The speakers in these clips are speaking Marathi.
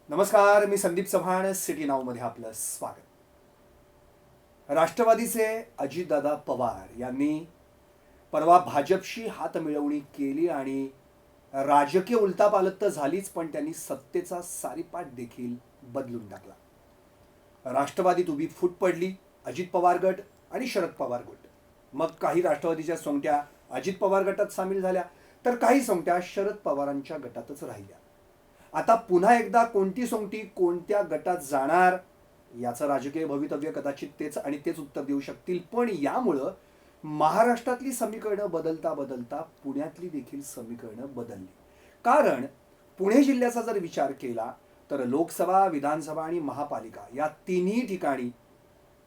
नमस्कार, मी संदीप चव्हाण. सिटी नाऊमध्ये आपलं स्वागत. राष्ट्रवादीचे अजितदादा पवार यांनी परवा भाजपशी हातमिळवणी केली आणि राजकीय उलथापालथ तर झालीच, पण त्यांनी सत्तेचा सारीपाट देखील बदलून टाकला. राष्ट्रवादीत उभी फूट पडली. अजित पवार गट आणि शरद पवार गट. मग काही राष्ट्रवादीच्या सोंगट्या अजित पवार गटात सामील झाल्या, तर काही सोंगट्या शरद पवारांच्या गटातच राहिल्या. आता पुन्हा एकदा कोणती सोंगटी कोणत्या गटात जाणार याचं राजकीय भवितव्य कदाचित तेच उत्तर देऊ शकतील. पण यामुळं महाराष्ट्रातली समीकरणं बदलता बदलता पुण्यातली देखील समीकरणं बदलली. कारण पुणे जिल्ह्याचा जर विचार केला तर लोकसभा, विधानसभा आणि महापालिका या तिन्ही ठिकाणी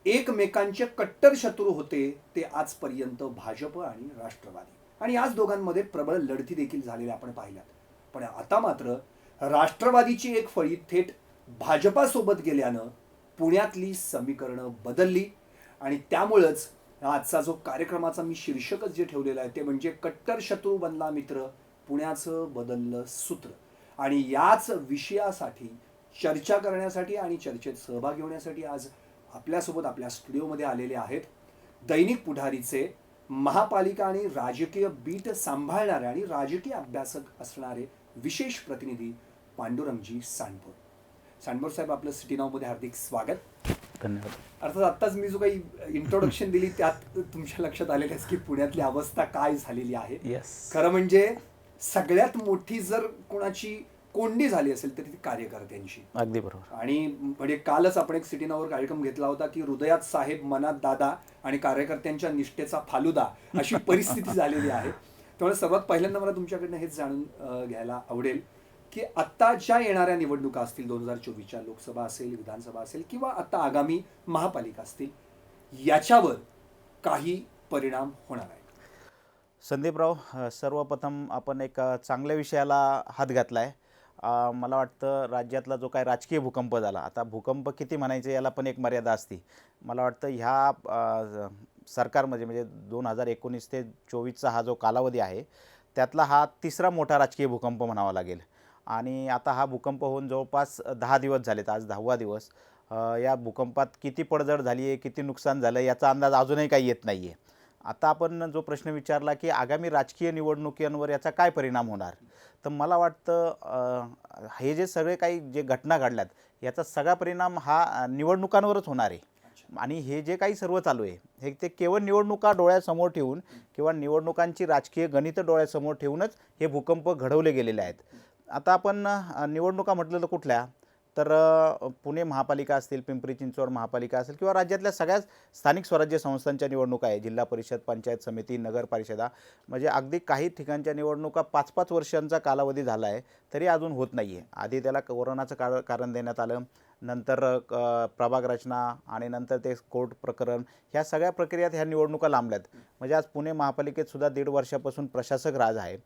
एकमेकांचे कट्टर शत्रू होते ते आजपर्यंत भाजप आणि राष्ट्रवादी, आणि आज दोघांमध्ये प्रबळ लढती देखील झालेल्या आपण पाहिल्यात. पण आता मात्र राष्ट्रवादीची एक फळी थेट भाजपासोबत गेल्यानं पुण्यातली समीकरणं बदलली. आणि त्यामुळंच आजचा जो कार्यक्रमाचा मी शीर्षकच जे ठेवलेलं आहे ते म्हणजे कट्टर शत्रू बनला मित्र, पुण्याचं बदललं सूत्र. आणि याच विषयासाठी चर्चा करण्यासाठी आणि चर्चेत सहभागी होण्यासाठी आज आपल्यासोबत आपल्या स्टुडिओमध्ये आलेले आहेत दैनिक पुढारीचे महापालिका आणि राजकीय बीट सांभाळणारे आणि राजकीय अभ्यासक असणारे विशेष प्रतिनिधी पांडुरंगजी सांडभोर. सांडभोर साहेब, आपलं सिटी नाऊमध्ये हार्दिक स्वागत. धन्यवाद. अर्थात आत्ताच मी जो काही इंट्रोडक्शन दिली त्यात तुमच्या लक्षात आलेलं की पुण्यातली अवस्था काय झालेली आहे. खरं म्हणजे सगळ्यात मोठी जर कोणाची कोंडी झाली असेल तर ती कार्यकर्त्यांची. अगदी बरोबर. आणि म्हणजे कालच आपण एक सिटी नाऊवर कार्यक्रम घेतला होता की हृदयात साहेब, मनात दादा आणि कार्यकर्त्यांच्या निष्ठेचा फालुदा अशी परिस्थिती झालेली आहे. त्यामुळे सर्वात पहिल्यांदा मला तुमच्याकडनं हेच जाणून घ्यायला आवडेल की आत्ताच्या येणाऱ्या निवडणुका असतील, 2024च्या लोकसभा असेल, विधानसभा असेल किंवा आता आगामी महापालिका असतील, याच्यावर काही परिणाम होणार आहे? संदीपराव, सर्वप्रथम आपण एक चांगल्या विषयाला हात घातला आहे. मला वाटतं राज्यातला जो काय राजकीय भूकंप झाला, आता भूकंप किती म्हणायचे याला पण एक मर्यादा असते. मला वाटतं ह्या सरकारमध्ये म्हणजे 2019 ते 24चा हा जो कालावधी आहे त्यातला हा तिसरा मोठा राजकीय भूकंप म्हणावा लागेल. आणि आता हा भूकंप होऊन जवळपास 10 दिवस झालेत, आज 10वा दिवस. या भूकंपात किती पडझड झाली आहे, किती नुकसान झालं याचा अंदाज अजूनही काही येत नाही आहे. आता आपण जो प्रश्न विचारला की आगामी राजकीय निवडणुकींवर याचा काय परिणाम होणार, तर मला वाटतं हे जे सगळे काही जे घटना घडल्यात याचा सगळा परिणाम हा निवडणुकांवरच होणार आहे. आणि हे जे काही सर्व चालू आहे हे ते केवळ निवडणुका डोळ्यासमोर ठेवून किंवा निवडणुकांची राजकीय गणितं डोळ्यासमोर ठेवूनच हे भूकंप घडवले गेलेले आहेत. आता आपण निवडणुका म्हटलं तर कुठल्या, तर पुणे महापालिका असतील, पिंपरी चिंचवड महापालिका असेल किंवा राज्यातल्या सगळ्याच स्थानिक स्वराज्य संस्थांच्या निवडणुका आहे, जिल्हा परिषद, पंचायत समिती, नगर परिषदा. म्हणजे अगदी काही ठिकाणच्या निवडणुका 5-5 वर्षांचा कालावधी झाला आहे तरी अजून होत नाही आहे. आधी त्याला कोरोनाचं कारण देण्यात आलं, नंतर प्रभाग रचना आणि नंतर ते कोर्ट प्रकरण, ह्या सगळ्या प्रक्रियात ह्या निवडणुका लांबल्यात. म्हणजे आज पुणे महापालिकेत सुद्धा 1.5 वर्षापासून प्रशासक राज आहे.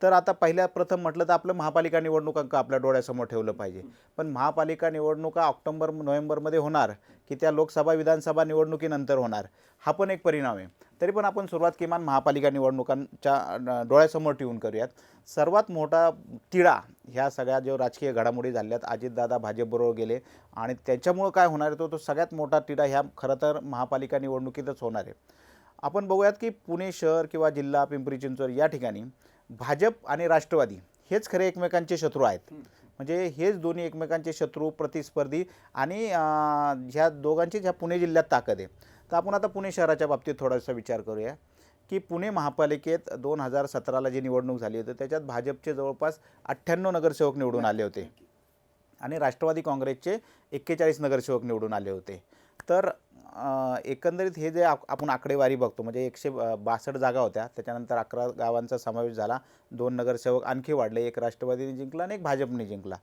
तर आता प्रथम म्हटलं तर आपलं महापालिका निवडणुकांक आपल्या डोळ्यासमोर ठेवलं पाहिजे. पण महापालिका निवडणुका ऑक्टोबर-नोव्हेंबरमध्ये होणार की त्या लोकसभा विधानसभा निवडणुकीनंतर होणार, हा पण एक परिणाम आहे. तरी पण आपण सुरुवात किमान महापालिका निवडणुकांच्या डोळ्यासमोर ठेवून करूयात. सर्वात मोठा तिढा ह्या सगळ्या ज्या राजकीय घडामोडी झाल्यात, अजितदादा भाजपबरोबर गेले आणि त्याच्यामुळं काय होणार आहे तो सगळ्यात मोठा तिढा ह्या खरं तर महापालिका निवडणुकीतच होणार आहे. आपण बघूयात की पुणे शहर किंवा जिल्हा, पिंपरी चिंचवड या ठिकाणी भाजप आणि राष्ट्रवादी हेच खरे एकमेकांचे शत्रू आहेत. म्हणजे हेच दोन्ही एकमेकांचे शत्रू, प्रतिस्पर्धी. आणि ह्या दोघांची ह्या पुणे जिल्ह्यात ताकद आहे. तर आपण आता पुणे शहराच्या बाबतीत थोडासा विचार करूया की पुणे महापालिकेत 2017ला जी निवडणूक झाली होती त्याच्यात भाजपचे जवळपास 98 नगरसेवक निवडून आले होते आणि राष्ट्रवादी काँग्रेसचे 41 नगरसेवक निवडून आले होते. तर एकंदरीत हे जे आपण आकडेवारी बघतो म्हणजे 162 जागा होत्या, त्याच्यानंतर 11 गावांचा समावेश झाला, 2 नगरसेवक आणखी वाढले, एक राष्ट्रवादीने जिंकला आणि एक भाजपने जिंकला.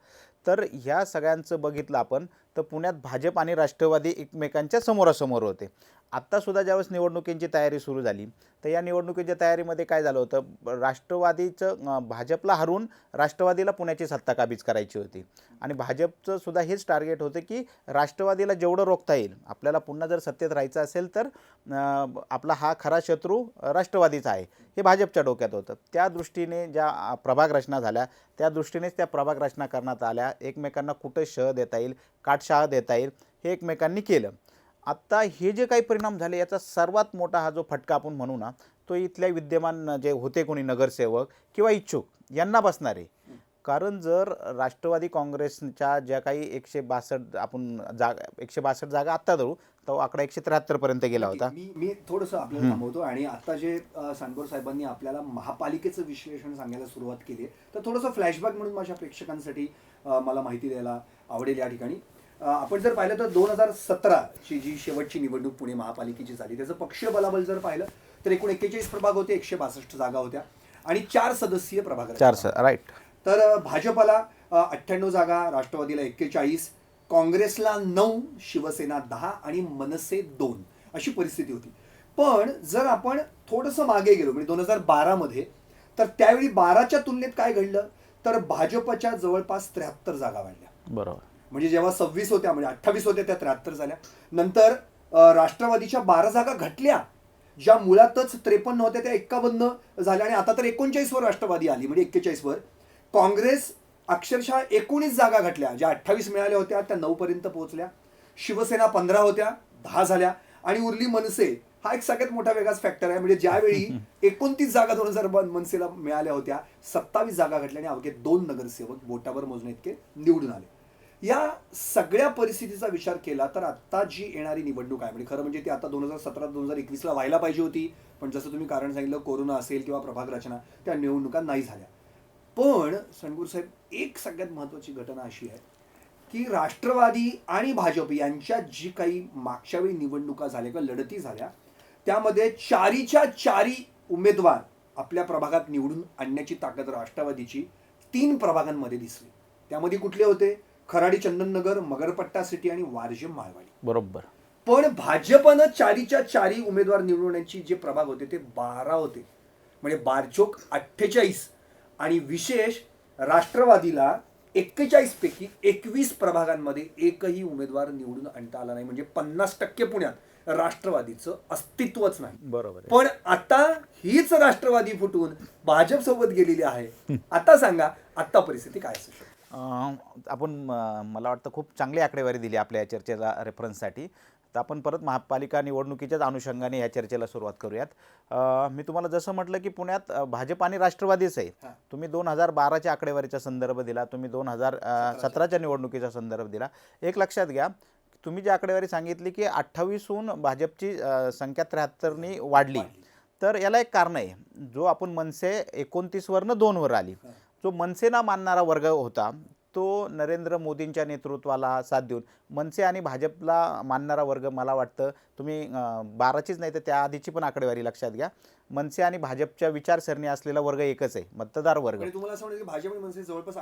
तर ह्या सगळ्यांचं बघितलं आपण तर पुण्यात भाजप आणि राष्ट्रवादी एकमेकांच्या समोरासमोर होते. आत्तासुद्धा ज्यावेळेस निवडणुकींची तयारी सुरू झाली तर या निवडणुकीच्या तयारीमध्ये काय झालं होतं, राष्ट्रवादीचं भाजपला हरवून राष्ट्रवादीला पुण्याची सत्ता काबीज करायची होती आणि भाजपचं सुद्धा हेच टार्गेट होतं की राष्ट्रवादीला जेवढं रोखता येईल, आपल्याला पुन्हा जर सत्तेत राहायचं असेल तर आपला हा खरा शत्रू राष्ट्रवादीचा आहे, हे भाजपच्या डोक्यात होतं. त्या दृष्टीने ज्या प्रभाग रचना झाल्या त्या दृष्टीनेच त्या प्रभाग रचना करण्यात आल्या. एकमेकांना कुठं शह देता येईल, काटशहा देता येईल हे एकमेकांनी केलं. आत्ता हे जे काही परिणाम झाले याचा सर्वात मोठा हा जो फटका आपण म्हणू ना, तो इथल्या विद्यमान जे होते कोणी नगरसेवक किंवा इच्छुक यांना बसणार आहे. कारण जर राष्ट्रवादी काँग्रेसच्या ज्या काही 162 आपण जागा 162 जागा आत्ता धरू, तो आकडा 173 पर्यंत गेला होता. मी थोडंसं आपल्याला थांबवतो आणि आता जे सांडगोर साहेबांनी आपल्याला महापालिकेचं विश्लेषण सांगायला सुरुवात केली आहे, तर थोडंसं फ्लॅशबॅक म्हणून माझ्या प्रेक्षकांसाठी मला माहिती द्यायला आवडेल या ठिकाणी. आपण जर पाहिलं तर 2017ची जी शेवटची निवडणूक पुणे महापालिकेची झाली, त्याचं पक्षीय बलाबल जर पाहिलं तर एकूण 41 प्रभाग होते, 162 जागा होत्या आणि 4 सदस्यीय प्रभाग. 4 राईट. तर भाजपला 98 जागा, राष्ट्रवादीला 41, काँग्रेसला 9, शिवसेना 10 आणि मनसे 2 अशी परिस्थिती होती. पण जर आपण थोडंसं मागे गेलो म्हणजे 2012मध्ये, तर त्यावेळी 12च्या तुलनेत काय घडलं तर भाजपच्या जवळपास 73 जागा वाढल्या. बरोबर. म्हणजे जेव्हा 26 होत्या म्हणजे 28 होत्या त्या 73 झाल्या. नंतर राष्ट्रवादीच्या 12 जागा घटल्या, ज्या मुळातच 53 होत्या त्या 51 झाल्या आणि आता तर 39 वर राष्ट्रवादी आली म्हणजे 41 वर. काँग्रेस अक्षरशः 19 जागा घटल्या, ज्या 28 मिळाल्या होत्या त्या 9 पर्यंत पोहोचल्या. शिवसेना 15 होत्या 10 झाल्या आणि उरली मनसे. हा एक सगळ्यात मोठा वेगळाच फॅक्टर आहे. म्हणजे ज्यावेळी 29 जागा 2000 मनसेला मिळाल्या होत्या, 27 जागा घटल्या आणि अवघे 2 नगरसेवक बोटावर मोजणे इतके निवडून आले. या सगळ्या परिस्थितीचा विचार केला तर आता जी येणारी निवडणूक आहे, म्हणजे खरं म्हणजे ती आता 2017-2021ला व्हायला पाहिजे होती, पण जसं तुम्ही कारण सांगितलं कोरोना असेल किंवा प्रभाग रचना, त्या निवडणुका नाही झाल्या. पण सणगूर साहेब, एक सगळ्यात महत्त्वाची घटना अशी आहे की राष्ट्रवादी आणि भाजप यांच्यात जी काही मागच्या वेळी निवडणुका झाल्या किंवा लढती झाल्या, त्यामध्ये 4च्या 4 उमेदवार आपल्या प्रभागात निवडून आणण्याची ताकद राष्ट्रवादीची 3 प्रभागांमध्ये दिसली. त्यामध्ये कुठले होते? खराडी चंदननगर, मगरपट्टा सिटी आणि वारजेम माळवाडी. बरोबर. पण भाजपनं 4च्या 4 उमेदवार निवडण्याची जे प्रभाग होते ते 12 होते, म्हणजे बारचोक 48 आणि विशेष राष्ट्रवादीला 41 पैकी 21 प्रभागांमध्ये एकही उमेदवार निवडून आणता आला नाही. म्हणजे 50% पुण्यात राष्ट्रवादीचं अस्तित्वच नाही. बरोबर. पण आता हीच राष्ट्रवादी फुटून भाजप सोबत गेलेली आहे. आता सांगा, आता परिस्थिती काय असू शकते? आपण मला वाटतं खूप चांगली आकडेवारी दिली आपल्या या चर्चेला रेफरन्ससाठी. तर आपण परत महापालिका निवडणुकीच्याच अनुषंगाने या चर्चेला सुरुवात करूयात. मी तुम्हाला जसं म्हटलं की पुण्यात भाजप आणि राष्ट्रवादीच आहे. तुम्ही 2012च्या आकडेवारीचा संदर्भ दिला, तुम्ही 2017च्या निवडणुकीचा संदर्भ दिला. एक लक्षात घ्या, तुम्ही जी आकडेवारी सांगितली की 28हून भाजपची संख्या 73नी वाढली, तर याला एक कारण आहे. जो आपण मनसे 29वरनं 2वर आली, जो मनसेना मानणारा वर्ग होता तो नरेंद्र मोदींच्या नेतृत्वाला साथ देऊन मनसे आणि भाजपला मानणारा वर्ग, मला वाटतं तुम्ही 12चीच नाही तर त्याआधीची पण आकडेवारी लक्षात घ्या, मनसे आणि भाजपच्या विचारसरणी असलेला वर्ग एकच आहे, मतदार वर्ग. तुम्हाला असं वाटतं की भाजप आणि मनसे जवळपास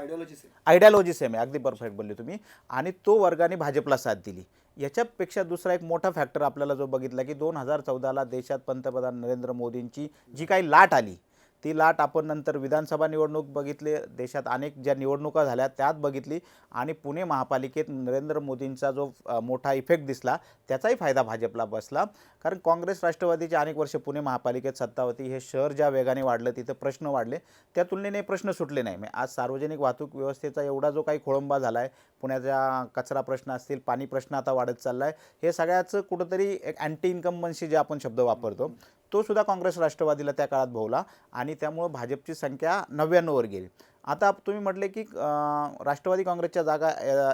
आयडियोलॉजी सेम आहे. अगदी परफेक्ट बोलले तुम्ही. आणि तो वर्गाने भाजपला साथ दिली. याच्यापेक्षा दुसरा एक मोठा फॅक्टर आपल्याला जो बघितला की 2014ला देशात पंतप्रधान नरेंद्र मोदींची जी काही लाट आली, ती लाट आपण नंतर विधानसभा निवडणूक बघितली, देशात अनेक ज्या निवडणुका झाल्या त्यात बघितली आणि पुणे महापालिकेत नरेंद्र मोदींचा जो मोठा इफेक्ट दिसला त्याचाही फायदा भाजपला बसला. कारण काँग्रेस राष्ट्रवादीची अनेक वर्ष पुणे महापालिकेत सत्ता होती. हे शहर ज्या वेगाने वाढलं तिथं प्रश्न वाढले, त्या तुलनेने प्रश्न सुटले नाही. आज सार्वजनिक वाहतूक व्यवस्थेचा एवढा जो काही खोळंबा झाला आहे, पुण्याच्या कचरा प्रश्न असतील, पाणी प्रश्न आता वाढत चालला आहे, हे सगळ्याचं कुठंतरी एक अँटी इन्कम्बन्सी जे आपण शब्द वापरतो तो सुद्धा काँग्रेस राष्ट्रवादीला त्या काळात भोवला आणि त्यामुळे भाजपची संख्या 99वर गेली. आता तुम्ही म्हटले की राष्ट्रवादी काँग्रेसच्या जागा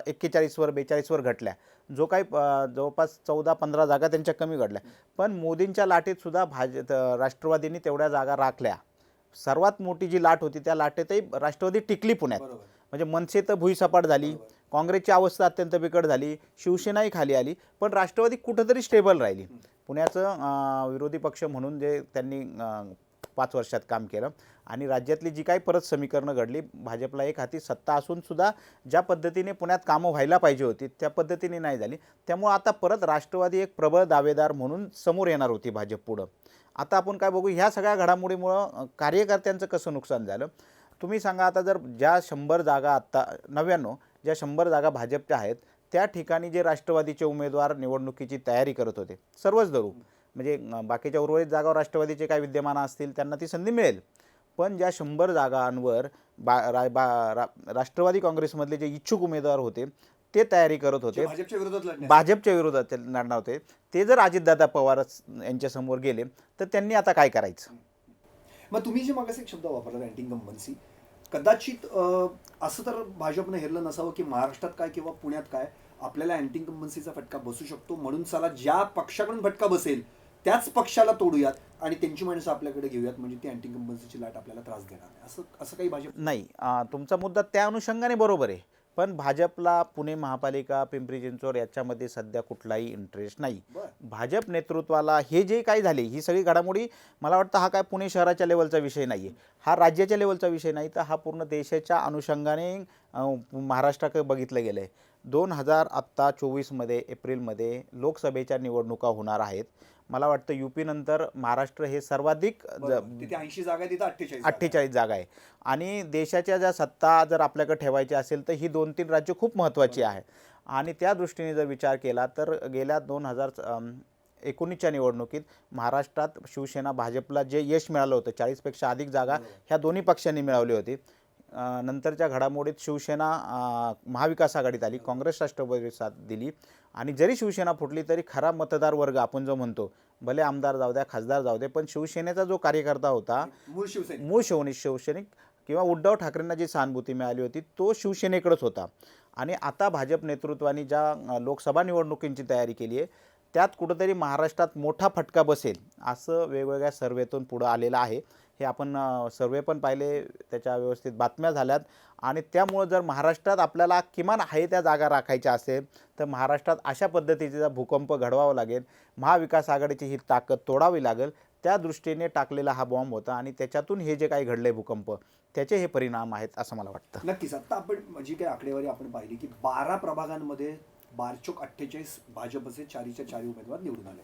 41वर 42वर घटल्या, जो काही जवळपास 14-15 जागा त्यांच्या कमी घडल्या. पण मोदींच्या लाटेत सुद्धा राष्ट्रवादींनी तेवढ्या जागा राखल्या. सर्वात मोठी जी लाट होती त्या लाटेतही राष्ट्रवादी टिकली पुण्यात. म्हणजे मनसे तर भुईसपाट झाली, काँग्रेसची अवस्था अत्यंत बिकट झाली, शिवसेनाही खाली आली, पण राष्ट्रवादी कुठंतरी स्टेबल राहिली. पुण्याचं विरोधी पक्ष म्हणून जे त्यांनी 5 वर्षात काम केलं आणि राज्यातली जी काही परत समीकरणं घडली, भाजपला एक हाती सत्ता असूनसुद्धा ज्या पद्धतीने पुण्यात कामं व्हायला पाहिजे होती त्या पद्धतीने नाही झाली. त्यामुळं आता परत राष्ट्रवादी एक प्रबळ दावेदार म्हणून समोर येणार होती भाजप पुढं. आता आपण काय बघू, ह्या सगळ्या घडामोडीमुळं कार्यकर्त्यांचं कसं नुकसान झालं तुम्ही सांगा. आता जर ज्या 100 जागा आत्ता 99 ज्या 100 जागा भाजपच्या आहेत त्या ठिकाणी जे राष्ट्रवादीचे उमेदवार निवडणुकीची तयारी करत होते सर्वच धरू, म्हणजे बाकीच्या उर्वरित जागावर राष्ट्रवादीचे काय विद्यमान असतील त्यांना ती संधी मिळेल, पण ज्या 100 जागांवर राष्ट्रवादी काँग्रेसमधले जे इच्छुक उमेदवार होते ते तयारी करत होते, भाजपच्या विरोधात लढणार होते, ते जर अजितदादा पवार यांच्यासमोर गेले तर त्यांनी आता काय करायचं. मग तुम्ही जे मागास एक शब्द वापरला अँटी इन्कम्बन्सी, कदाचित असं तर भाजपनं हेरलं नसावं की महाराष्ट्रात काय किंवा पुण्यात काय आपल्याला अँटी इन्कम्बन्सीचा फटका बसू शकतो, म्हणून चला ज्या पक्षाकडून फटका बसेल त्याच पक्षाला तोडूयात आणि त्यांची माणसं आपल्याकडे घेऊयात, म्हणजे ती अँटी इन्कम्बन्सीची लाट आपल्याला त्रास देणार नाही, असं असं काही भाजप नाही. तुमचा मुद्दा त्या अनुषंगाने बरोबर आहे, पण भाजपला पुणे महापालिका पिंपरी चिंचवड याच्यामध्ये सध्या कुठलाही इंटरेस्ट नाही. भाजप नेतृत्वाला हे जे काही झाले ही सगळी घडामोडी मला वाटतं हा काय पुणे शहराच्या लेवलचा विषय नाही आहे, हा राज्याच्या लेवलचा विषय नाही, तर हा पूर्ण देशाच्या अनुषंगाने महाराष्ट्राकडे बघितलं गेलं आहे. 2024 एप्रिलमध्ये लोकसभेच्या निवडणुका होणार आहेत. मला वाटतं यूपी नंतर महाराष्ट्र हे सर्वाधिक 80 जागा तिथं 48 जागा आहे आणि देशाच्या ज्या सत्ता जर आपल्याकडे ठेवायची असेल तर ही 2-3 राज्य खूप महत्त्वाची आहे. आणि त्या दृष्टीने जर विचार केला तर गेल्या 2019च्या निवडणुकीत महाराष्ट्रात शिवसेना भाजपला जे यश मिळालं होतं 40पेक्षा अधिक जागा ह्या दोन्ही पक्षांनी मिळवली होती. नंतरच्या घडामोडीत शिवसेना महाविकास आघाडीत आली, काँग्रेस राष्ट्रवादी साथ दिली आणि जरी शिवसेना फुटली तरी खरा मतदार वर्ग आपण जो म्हणतो, भले आमदार जाऊ द्या खासदार जाऊ दे, पण शिवसेनेचा जो कार्यकर्ता होता मूळ शिवसैनिक किंवा उद्धव ठाकरेंना जी सहानुभूती मिळाली होती तो शिवसेनेकडेच होता. आणि आता भाजप नेतृत्वाने ज्या लोकसभा निवडणुकींची तयारी केली आहे त्यात कुठंतरी महाराष्ट्रात मोठा फटका बसेल असं वेगवेगळ्या सर्वेतून पुढं आलेलं आहे. हे आपण सर्वे पण पाहिले, त्याच्या व्यवस्थित बातम्या झाल्यात आणि त्यामुळं जर महाराष्ट्रात आपल्याला किमान आहे त्या जागा राखायच्या असेल तर महाराष्ट्रात अशा पद्धतीचा भूकंप घडवावा लागेल, महाविकास आघाडीची ही ताकद तोडावी लागेल. त्या दृष्टीने टाकलेला हा बॉम्ब होता आणि त्याच्यातून हे जे काही घडले भूकंप त्याचे हे परिणाम आहेत असं मला वाटतं. नक्कीच. आता आपण जी काही आकडेवारी आपण पाहिली की 12 प्रभागांमध्ये 12-48 भाजपचे 4च्या 4 उमेदवार निवडून आले.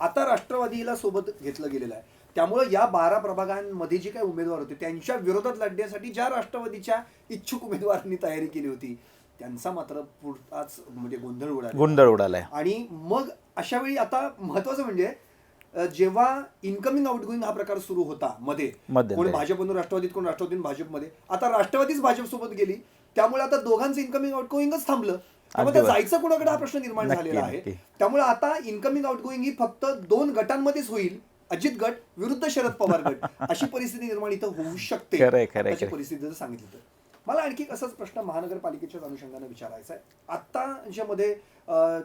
आता राष्ट्रवादीला सोबत घेतलं गेलेलं आहे, त्यामुळे या 12 प्रभागांमध्ये जे काही उमेदवार होते त्यांच्या विरोधात लढण्यासाठी ज्या राष्ट्रवादीच्या इच्छुक उमेदवारांनी तयारी केली होती त्यांचा मात्र पुरताच म्हणजे गोंधळ उडालाय. आणि मग अशा वेळी आता महत्वाचं म्हणजे जेव्हा इनकमिंग आउटगोईंग हा प्रकार सुरू होता मध्ये कोण भाजपमधून राष्ट्रवादीत कोण राष्ट्रवादीतून भाजपमध्ये, आता राष्ट्रवादीच भाजपसोबत गेली त्यामुळे आता दोघांचं इनकमिंग आउटगोईंगच थांबलं. त्यामुळे जायचं कोणाकडे हा प्रश्न निर्माण झालेला आहे. त्यामुळे आता इनकमिंग आउटगोईंग ही फक्त 2 गटांमध्येच होईल, अजित गट विरुद्ध शरद पवार गट, अशी परिस्थिती निर्माण इथं होऊ शकते. अशी परिस्थिती जर सांगितली तर मला आणखी असाच प्रश्न महानगरपालिकेच्या अनुषंगाने विचारायचा आहे. आता ज्यामध्ये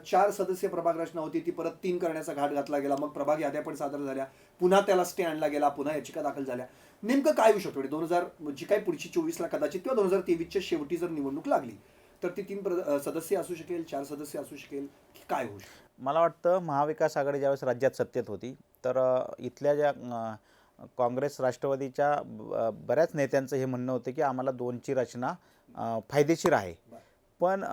4 सदस्य प्रभाग रचना होती ती परत 3 करण्याचा घाट घातला गेला, मग प्रभाग याद्या पण सादर झाल्या, पुन्हा त्याला स्टे आणला गेला, पुन्हा याचिका दाखल झाल्या. नेमकं काय होऊ शकतो 2000 जी काही पुढची 24ला कदाचित किंवा 2023च्या शेवटी जर निवडणूक लागली तर ती 3 सदस्य असू शकेल, 4 सदस्य असू शकेल, की काय होऊ शकेल? मला वाटतं महाविकास आघाडी ज्यावेळेस राज्यात सत्तेत होती तर इथल्या ज्या काँग्रेस राष्ट्रवादीच्या बऱ्याच नेत्यांचं हे म्हणणं होतं की आम्हाला 2ची रचना फायदेशीर आहे. पण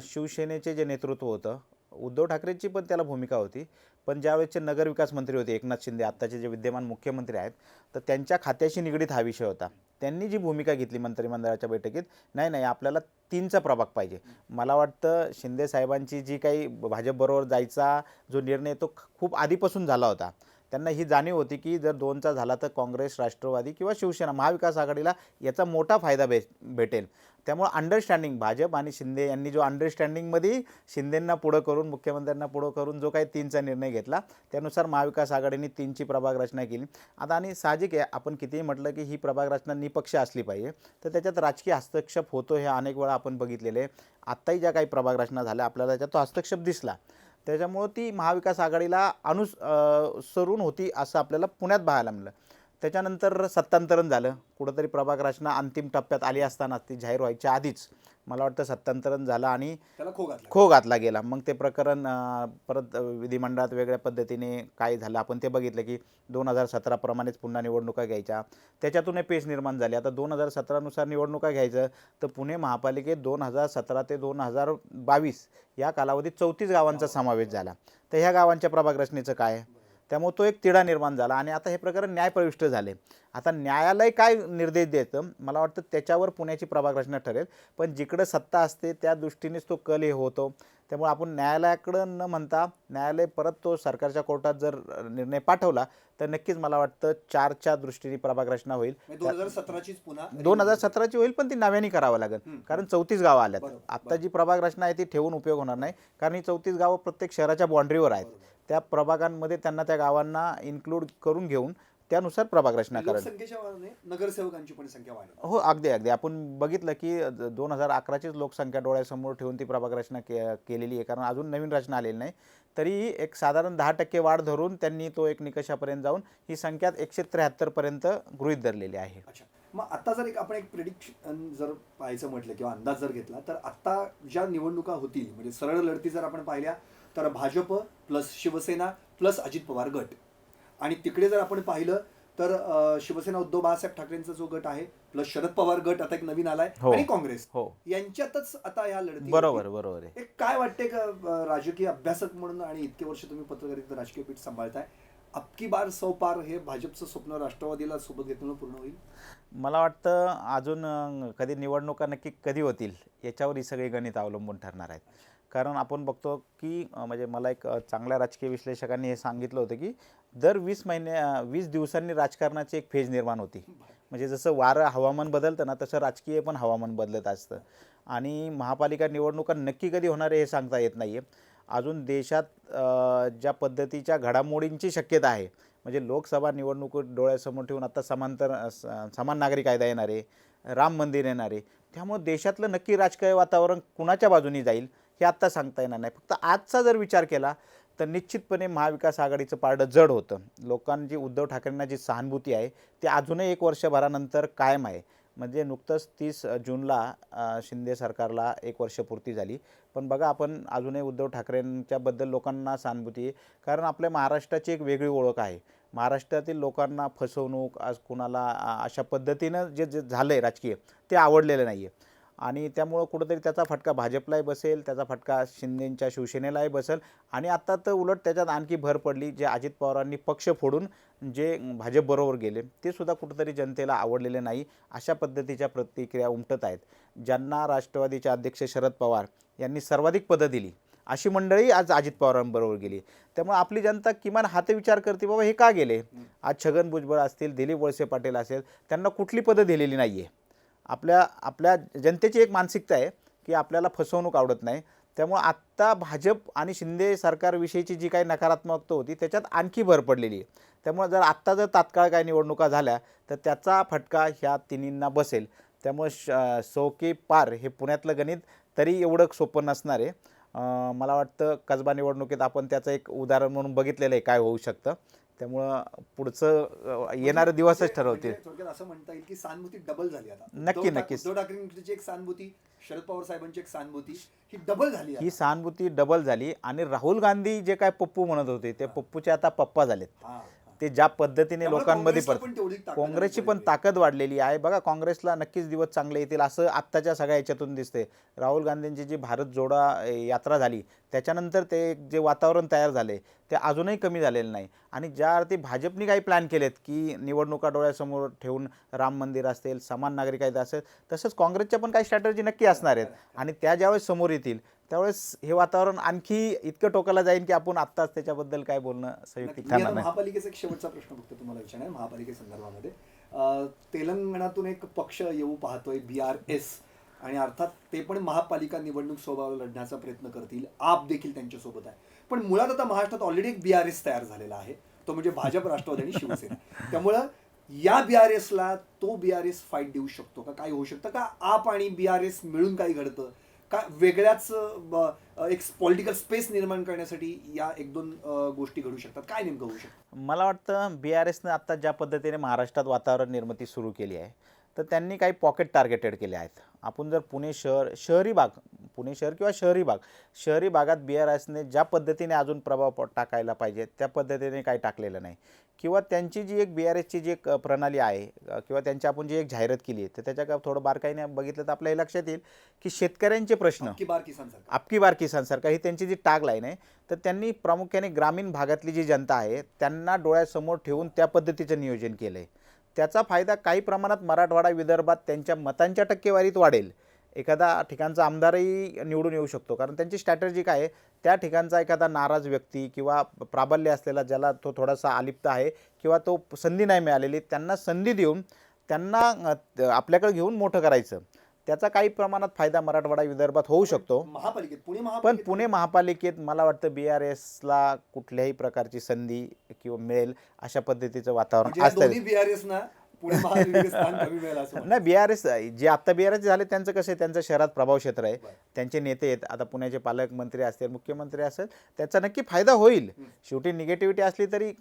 शिवसेनेचे जे नेतृत्व होतं, उद्धव ठाकरेंची पण त्याला भूमिका होती, पण ज्यावेळेसचे नगरविकास मंत्री होते एकनाथ शिंदे आत्ताचे जे विद्यमान मुख्यमंत्री आहेत तर त्यांच्या खात्याशी निगडीत हा विषय होता. त्यांनी जी भूमिका घेतली मंत्रिमंडळाच्या बैठकीत, नाही आपल्याला 3चा प्रभाग पाहिजे. मला वाटतं शिंदे साहेबांची जी काही भाजपबरोबर जायचा जो निर्णय तो खूप आधीपासून झाला होता. त्यांना ही जाणीव होती की जर 2चा झाला तर काँग्रेस राष्ट्रवादी किंवा शिवसेना महाविकास आघाडीला याचा मोठा फायदा भेटेल. त्यामुळे अंडरस्टँडिंग भाजप आणि शिंदे यांनी जो अंडरस्टँडिंगमध्ये शिंदेंना पुढं करून मुख्यमंत्र्यांना पुढं करून जो काही 3चा निर्णय घेतला त्यानुसार महाविकास आघाडीने 3ची प्रभाग रचना केली. आता आणि साहजिक आहे आपण कितीही म्हटलं की ही प्रभाग रचना निपक्ष असली पाहिजे तर त्याच्यात राजकीय हस्तक्षेप होतो हे अनेक वेळा आपण बघितलेले आहे. आत्ताही ज्या काही प्रभाग रचना झाल्या आपल्याला त्याच्यात तो हस्तक्षेप दिसला, त्याच्यामुळं ती महाविकास आघाडीला अनुसरून होती असं आपल्याला पुण्यात पाहायला मिळालं. त्याच्यानंतर सत्तांतरण झालं. कुठंतरी प्रभाग रचना अंतिम टप्प्यात आली असताना ती जाहीर व्हायच्या आधीच मला वाटतं सत्तांतरण झालं आणि त्याला खो घातला गेला. मग ते प्रकरण परत विधिमंडळात वेगळ्या पद्धतीने काय झालं आपण ते बघितलं की 2017 प्रमाणेच पुन्हा निवडणुका घ्यायच्या. त्याच्यातून पेच निर्माण झाली. आता 2017नुसार निवडणुका घ्यायचं तर पुणे महापालिकेत 2017 ते 2022 या कालावधीत 34 गावांचा समावेश झाला. तर ह्या गावांच्या प्रभाग रचनेचं काय? त्यामुळे तो एक तिढा निर्माण झाला आणि आता हे प्रकरण न्यायप्रविष्ट झाले. आता न्यायालय काय निर्देश देतं मला वाटतं त्याच्यावर पुण्याची प्रभाग रचना ठरेल. पण जिकडं सत्ता असते त्या दृष्टीनेच तो कल हे होतो. त्यामुळे आपण न्यायालयाकडं न म्हणता न्यायालय परत तो सरकारच्या कोर्टात जर निर्णय पाठवला तर नक्कीच मला वाटतं 4च्या दृष्टीने प्रभाग रचना होईल. 2017चीच पुन्हा 2017ची होईल पण ती नव्याने करावं लागेल कारण 34 गावं आल्यात. बरोबर, आत्ता जी प्रभाग रचना आहे ती ठेवून उपयोग होणार नाही कारण ही 34 गावं प्रत्येक शहराच्या बाँड्रीवर आहेत. त्या प्रभागांमध्ये त्यांना त्या गावांना इन्क्लूड करून घेऊन त्यानुसार प्रभाग रचना करावी. लोकसंख्येच्या मानाने नगरसेवकांची पण संख्या वाढेल. हो अगदी अगदी आपण बघितलं की 2011चीच लोकसंख्या डोळ्यासमोर ठेवून ती प्रभाग रचना केलेली आहे कारण अजून नवीन रचना आलेली नाही. तरीही एक साधारण 10% वाढ धरून त्यांनी तो एक निकषापर्यंत जाऊन ही संख्या 173 पर्यंत गृहीत धरलेली आहे. अच्छा, मग आता जर आपण एक प्रेडिक्शन जर पाहायचं म्हटलं किंवा अंदाज जर घेतला तर आता ज्या निवडणुका होतील म्हणजे सरळ लढती जर आपण पाहिल्या तर भाजप प्लस शिवसेना प्लस अजित पवार गट आणि तिकडे जर आपण पाहिलं तर शिवसेना उद्धव बाळासाहेब ठाकरेंचा जो गट आहे प्लस शरद पवार गट आता एक नवीन आलाय आणि काँग्रेस यांच्यातच आता ह्या लढती. बरोबर बरोबर आहे. काय वाटते का राजकीय अभ्यासक म्हणून आणि इतके वर्ष तुम्ही पत्रकारिता राजकीय पीठ सांभाळताय, अबकी बार सौ पार हे भाजपचं स्वप्न राष्ट्रवादीला सोबत घेतलं पूर्ण होईल? मला वाटतं अजून कधी निवडणुका नक्की कधी होतील याच्यावर ही सगळी गणित अवलंबून ठरणार आहेत. कारण आपण बघतो की म्हणजे मला एक चांगल्या राजकीय विश्लेषकांनी हे सांगितलं होतं की दर 20 दिवसांनी राजकारणाची एक फेज निर्माण होती. म्हणजे जसं वारं हवामान बदलतं ना तसं राजकीय पण हवामान बदलत असतं आणि महापालिका निवडणुका नक्की कधी होणार आहे हे सांगता येत नाही आहे. अजून देशात ज्या पद्धतीच्या घडामोडींची शक्यता आहे म्हणजे लोकसभा निवडणूक डोळ्यासमोर ठेवून आता समान नागरी कायदा येणार आहे, राम मंदिर येणार आहे. त्यामुळे देशातलं नक्की राजकीय वातावरण कुणाच्या बाजूने जाईल हे आत्ता सांगता येणार नाही. फक्त आजचा जर विचार केला तर निश्चितपणे महाविकास आघाडीचं पारडं जड होतं. लोकांची उद्धव ठाकरेंना जी सहानुभूती आहे ती अजूनही 1 वर्षभरानंतर कायम आहे. म्हणजे नुकतंच 30 जूनला शिंदे सरकारला 1 वर्ष पूर्ती झाली. पण बघा आपण अजूनही उद्धव ठाकरेंच्याबद्दल लोकांना सहानुभूती आहे कारण आपल्या महाराष्ट्राची एक वेगळी ओळख आहे. महाराष्ट्रातील लोकांना फसवणूक आज कुणाला अशा पद्धतीनं जे जे झालं आहे राजकीय ते आवडलेलं नाही आहे आणि त्यामुळं कुठंतरी त्याचा फटका भाजपलाही बसेल, त्याचा फटका शिंदेंच्या शिवसेनेलाही बसेल आणि आता तर उलट त्याच्यात आणखी भर पडली. जे अजित पवारांनी पक्ष फोडून जे भाजपबरोबर गेले ते सुद्धा कुठंतरी जनतेला आवडलेले नाही. अशा पद्धतीच्या प्रतिक्रिया उमटत आहेत. ज्यांना राष्ट्रवादीचे अध्यक्ष शरद पवार यांनी सर्वाधिक पदं दिली अशी मंडळी आज अजित पवारांबरोबर गेली. त्यामुळे आपली जनता किमान हा तर विचार करते बाबा हे का गेले. आज छगन भुजबळ असतील, दिलीप वळसे पाटील असेल त्यांना कुठली पदं दिलेली नाही आहे. आपल्या जनतेची एक मानसिकता आहे की आपल्याला फसवणूक आवडत नाही. त्यामुळे आत्ता भाजप आणि शिंदे सरकारविषयीची जी काही नकारात्मकता होती त्याच्यात आणखी भर पडलेली आहे. त्यामुळे जर तात्काळ काही निवडणुका झाल्या तर त्याचा फटका ह्या तिन्हींना बसेल. त्यामुळे सौ के पार हे पुण्यातलं गणित तरी एवढं सोपं नसणार आहे. मला वाटतं कसबा निवडणुकीत आपण त्याचं एक उदाहरण म्हणून बघितलेलं आहे काय होऊ शकतं. त्यामुळं पुढचं येणारे दिवसच ठरवतील. थोडक्यात असं म्हणता येईल की सहानुभूती डबल झाली आता. नक्कीच उद्धव ठाकरेंची एक सहानुभूती, शरद पवार साहेबांची एक सहानुभूती ही डबल झाली. ही सहानुभूती डबल झाली आणि राहुल गांधी जे काय पप्पू म्हणत होते ते पप्पूचे आता पप्पा झालेत. ते ज्या पद्धतीने लोकांमध्ये काँग्रेसची पण ताकद वाढलेली आहे. बघा काँग्रेसला नक्कीच दिवस चांगले येतील असं आत्ताच्या सगळ्या याच्यातून दिसते. राहुल गांधींची जी भारत जोडा यात्रा झाली त्याच्यानंतर ते जे वातावरण तयार झाले ते अजूनही कमी झालेलं नाही आणि ज्या अर्थी भाजपने काही प्लॅन केलेत की निवडणुका डोळ्यासमोर ठेवून राम मंदिर असेल, समान नागरी कायदा असेल, तसंच काँग्रेसच्या पण काही स्ट्रॅटर्जी नक्की असणार आहेत आणि त्या ज्यावेळेस समोर येतील त्यावेळेस हे वातावरण आणखी इतकं टोकाला जाईल की आपण आत्ताच त्याच्याबद्दल काय बोलणं संयुक्त ठरणार नाही. महापालिकेचा एक शेवटचा प्रश्न फक्त तुम्हाला विचारणार आहे महापालिकेसंदर्भामध्ये. तेलंगणातून एक पक्ष येऊ पाहतोय BRS आणि अर्थात ते पण महापालिका निवडणूक सोबत लढण्याचा प्रयत्न करतील. आप देखील त्यांच्यासोबत आहे. पण मुळात आता महाराष्ट्रात ऑलरेडी एक BRS तयार झालेला आहे, तो म्हणजे भाजप, राष्ट्रवादी आणि शिवसेना. त्यामुळं या BRSला तो BRS फाईट देऊ शकतो का? काय होऊ शकतं का आप आणि BRS मिळून काही घडतं का वेगळ्याच एक पॉलिटिकल स्पेस निर्माण करण्यासाठी या एक दोन गोष्टी घडू शकतात? काय नेमकं होऊ शकतं? मला वाटतं BRSनं आत्ता ज्या पद्धतीने महाराष्ट्रात वातावरण निर्मिती सुरू केली आहे, तर त्यांनी काही पॉकेट टार्गेटेड केले आहेत. आपण जर पुणे शहरी भाग, पुणे शहर किंवा शहरी भागात BRSने ज्या पद्धतीने अजून प्रभाव टाकायला पाहिजे त्या पद्धतीने काही टाकलेलं नाही, किंवा त्यांची जी एक BRSची जी एक प्रणाली आहे, किंवा त्यांची आपण जी एक जाहिरात केली आहे, तर त्याच्या थोडं बारकाईने बघितलं तर आपल्या हे लक्षात येईल की शेतकऱ्यांचे प्रश्न की बार किसान सरकार. आपकी बार किसान सरकार ही त्यांची जी टॅगलाईन आहे, तर त्यांनी प्रामुख्याने ग्रामीण भागातली जी जनता आहे त्यांना डोळ्यासमोर ठेवून त्या पद्धतीचं नियोजन केलं आहे. त्याचा फायदा काही प्रमाणात मराठवाडा विदर्भात त्यांच्या मतांच्या टक्केवारीत वाढेल. एखादा ठिकाणचा आमदारही निवडून येऊ शकतो, कारण त्यांची स्ट्रॅटेजी काय आहे, त्या ठिकाणचा एखादा नाराज व्यक्ती किंवा प्राबल्य असलेला, ज्याला तो थोडासा अलिप्त आहे किंवा तो संधी नाही मिळालेली, त्यांना संधी देऊन त्यांना आपल्याकडे घेऊन मोठं करायचं. त्याचा काही प्रमाणात फायदा मराठवाडा विदर्भात होऊ शकतो. महापालिकेत पण पुणे महापालिकेत मला वाटतं BRSला कुठल्याही प्रकारची संधी किंवा मिळेल अशा पद्धतीचं वातावरण म्हणजे या असतं. दोन्ही BRS ना पुणे महापालिकेत स्थान कमी मिळेल असं वाटतं. नाही, BRS जे आत्ता BRS झाले त्यांचं कसं आहे, त्यांचं शहरात प्रभाव क्षेत्र आहे, बरं. त्यांचे नेते आहेत, आता पुण्याचे पालकमंत्री असतील, मुख्यमंत्री असेल, त्याचा नक्की फायदा होईल. शेवटी निगेटिव्हिटी असली तरी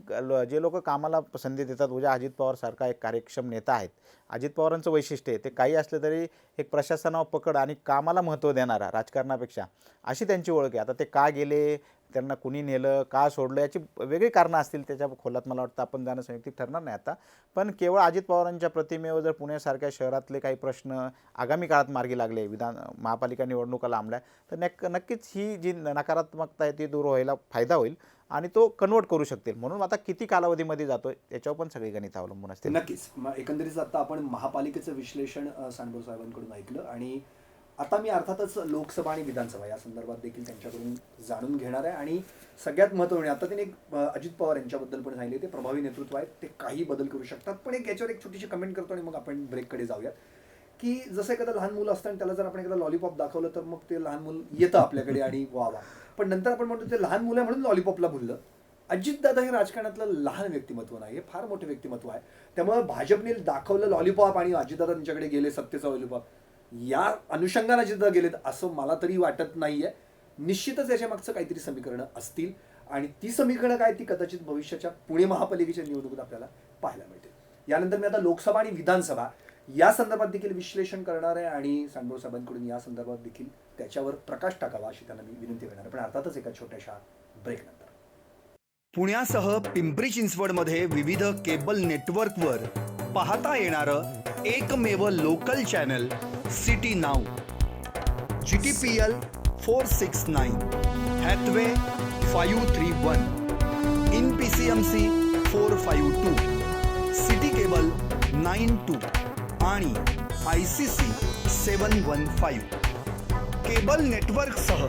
जे लोक कामाला संधी देतात, उद्या अजित पवार सारखा एक कार्यक्षम नेता आहेत. अजित पवारांचं वैशिष्ट्य आहे, ते काही असलं तरी एक प्रशासनावर पकड आणि कामाला महत्त्व देणारा, राजकारणापेक्षा, अशी त्यांची ओळख आहे. आता ते का गेले, त्यांना कुणी नेलं, का सोडलं, याची वेगळी कारणं असतील, त्याच्या खोलात मला वाटतं आपण जाणं संयुक्तिक ठरणार नाही आता. पण केवळ अजित पवारांच्या प्रतिमेवर जर पुण्यासारख्या शहरातले काही प्रश्न आगामी काळात मार्गी लागले, महापालिका निवडणुका लांबल्या, तर नक्कीच ही जी नकारात्मकता आहे ती दूर व्हायला फायदा होईल आणि तो कन्वर्ट करू शकतील. म्हणून आता किती कालावधीमध्ये जातोय याच्यावर पण सगळी गणित अवलंबून असतील. नक्कीच. एकंदरीत आता आपण महापालिकेचं विश्लेषण सांडभोर साहेबांकडून ऐकलं, आणि आता मी अर्थातच लोकसभा आणि विधानसभा या संदर्भात देखील त्यांच्याकडून जाणून घेणार आहे. आणि सगळ्यात महत्त्वाचे, आता त्यांनी एक अजित पवार यांच्याबद्दल पण सांगितले, ते प्रभावी नेतृत्व आहेत, ते काही बदल करू शकतात. पण याच्यावर एक छोटीशी कमेंट करतो आणि मग आपण ब्रेककडे जाऊयात. की जसं एखादं लहान मुलं असतं आणि त्याला जर आपण एखादा लॉलीपॉप दाखवलं तर मग ते लहान मुलं येतं आपल्याकडे आणि वा वा, पण नंतर आपण म्हणतो ते लहान मुलं म्हणून लॉलीपॉपला भुललं. अजितदादा हे राजकारणातलं लहान व्यक्तिमत्व नाही, हे फार मोठं व्यक्तिमत्व आहे. त्यामुळे भाजपने दाखवलं लॉलीपॉप आणि अजितदादा त्यांच्याकडे गेले सत्तेचा लॉलीपॉप, या अनुषंगाने अजितदादा गेलेत असं मला तरी वाटत नाहीये. निश्चितच याच्या मागचं काहीतरी समीकरणं असतील, आणि ती समीकरणं काय, ती कदाचित भविष्याच्या पुणे महापालिकेच्या निवडणुकीत आपल्याला पाहायला मिळतील. यानंतर मी आता लोकसभा आणि विधानसभा या संदर्भात देखील विश्लेषण करणार आहे, आणि सांडभोर साहेबांकडून या संदर्भात देखील त्याच्यावर प्रकाश टाकावा अशी त्यांना मी विनंती करणार आहे, पण अर्थातच एका छोट्याशा ब्रेक नंतर. पुण्यासह पिंपरी चिंचवडमध्ये विविध केबल नेटवर्कवर पाहता येणारं एकमेव local channel city now, GTPL 469, Hathway 531, INPCMC 452, city cable 92 आणि ICC 715. केबल नेटवर्कसह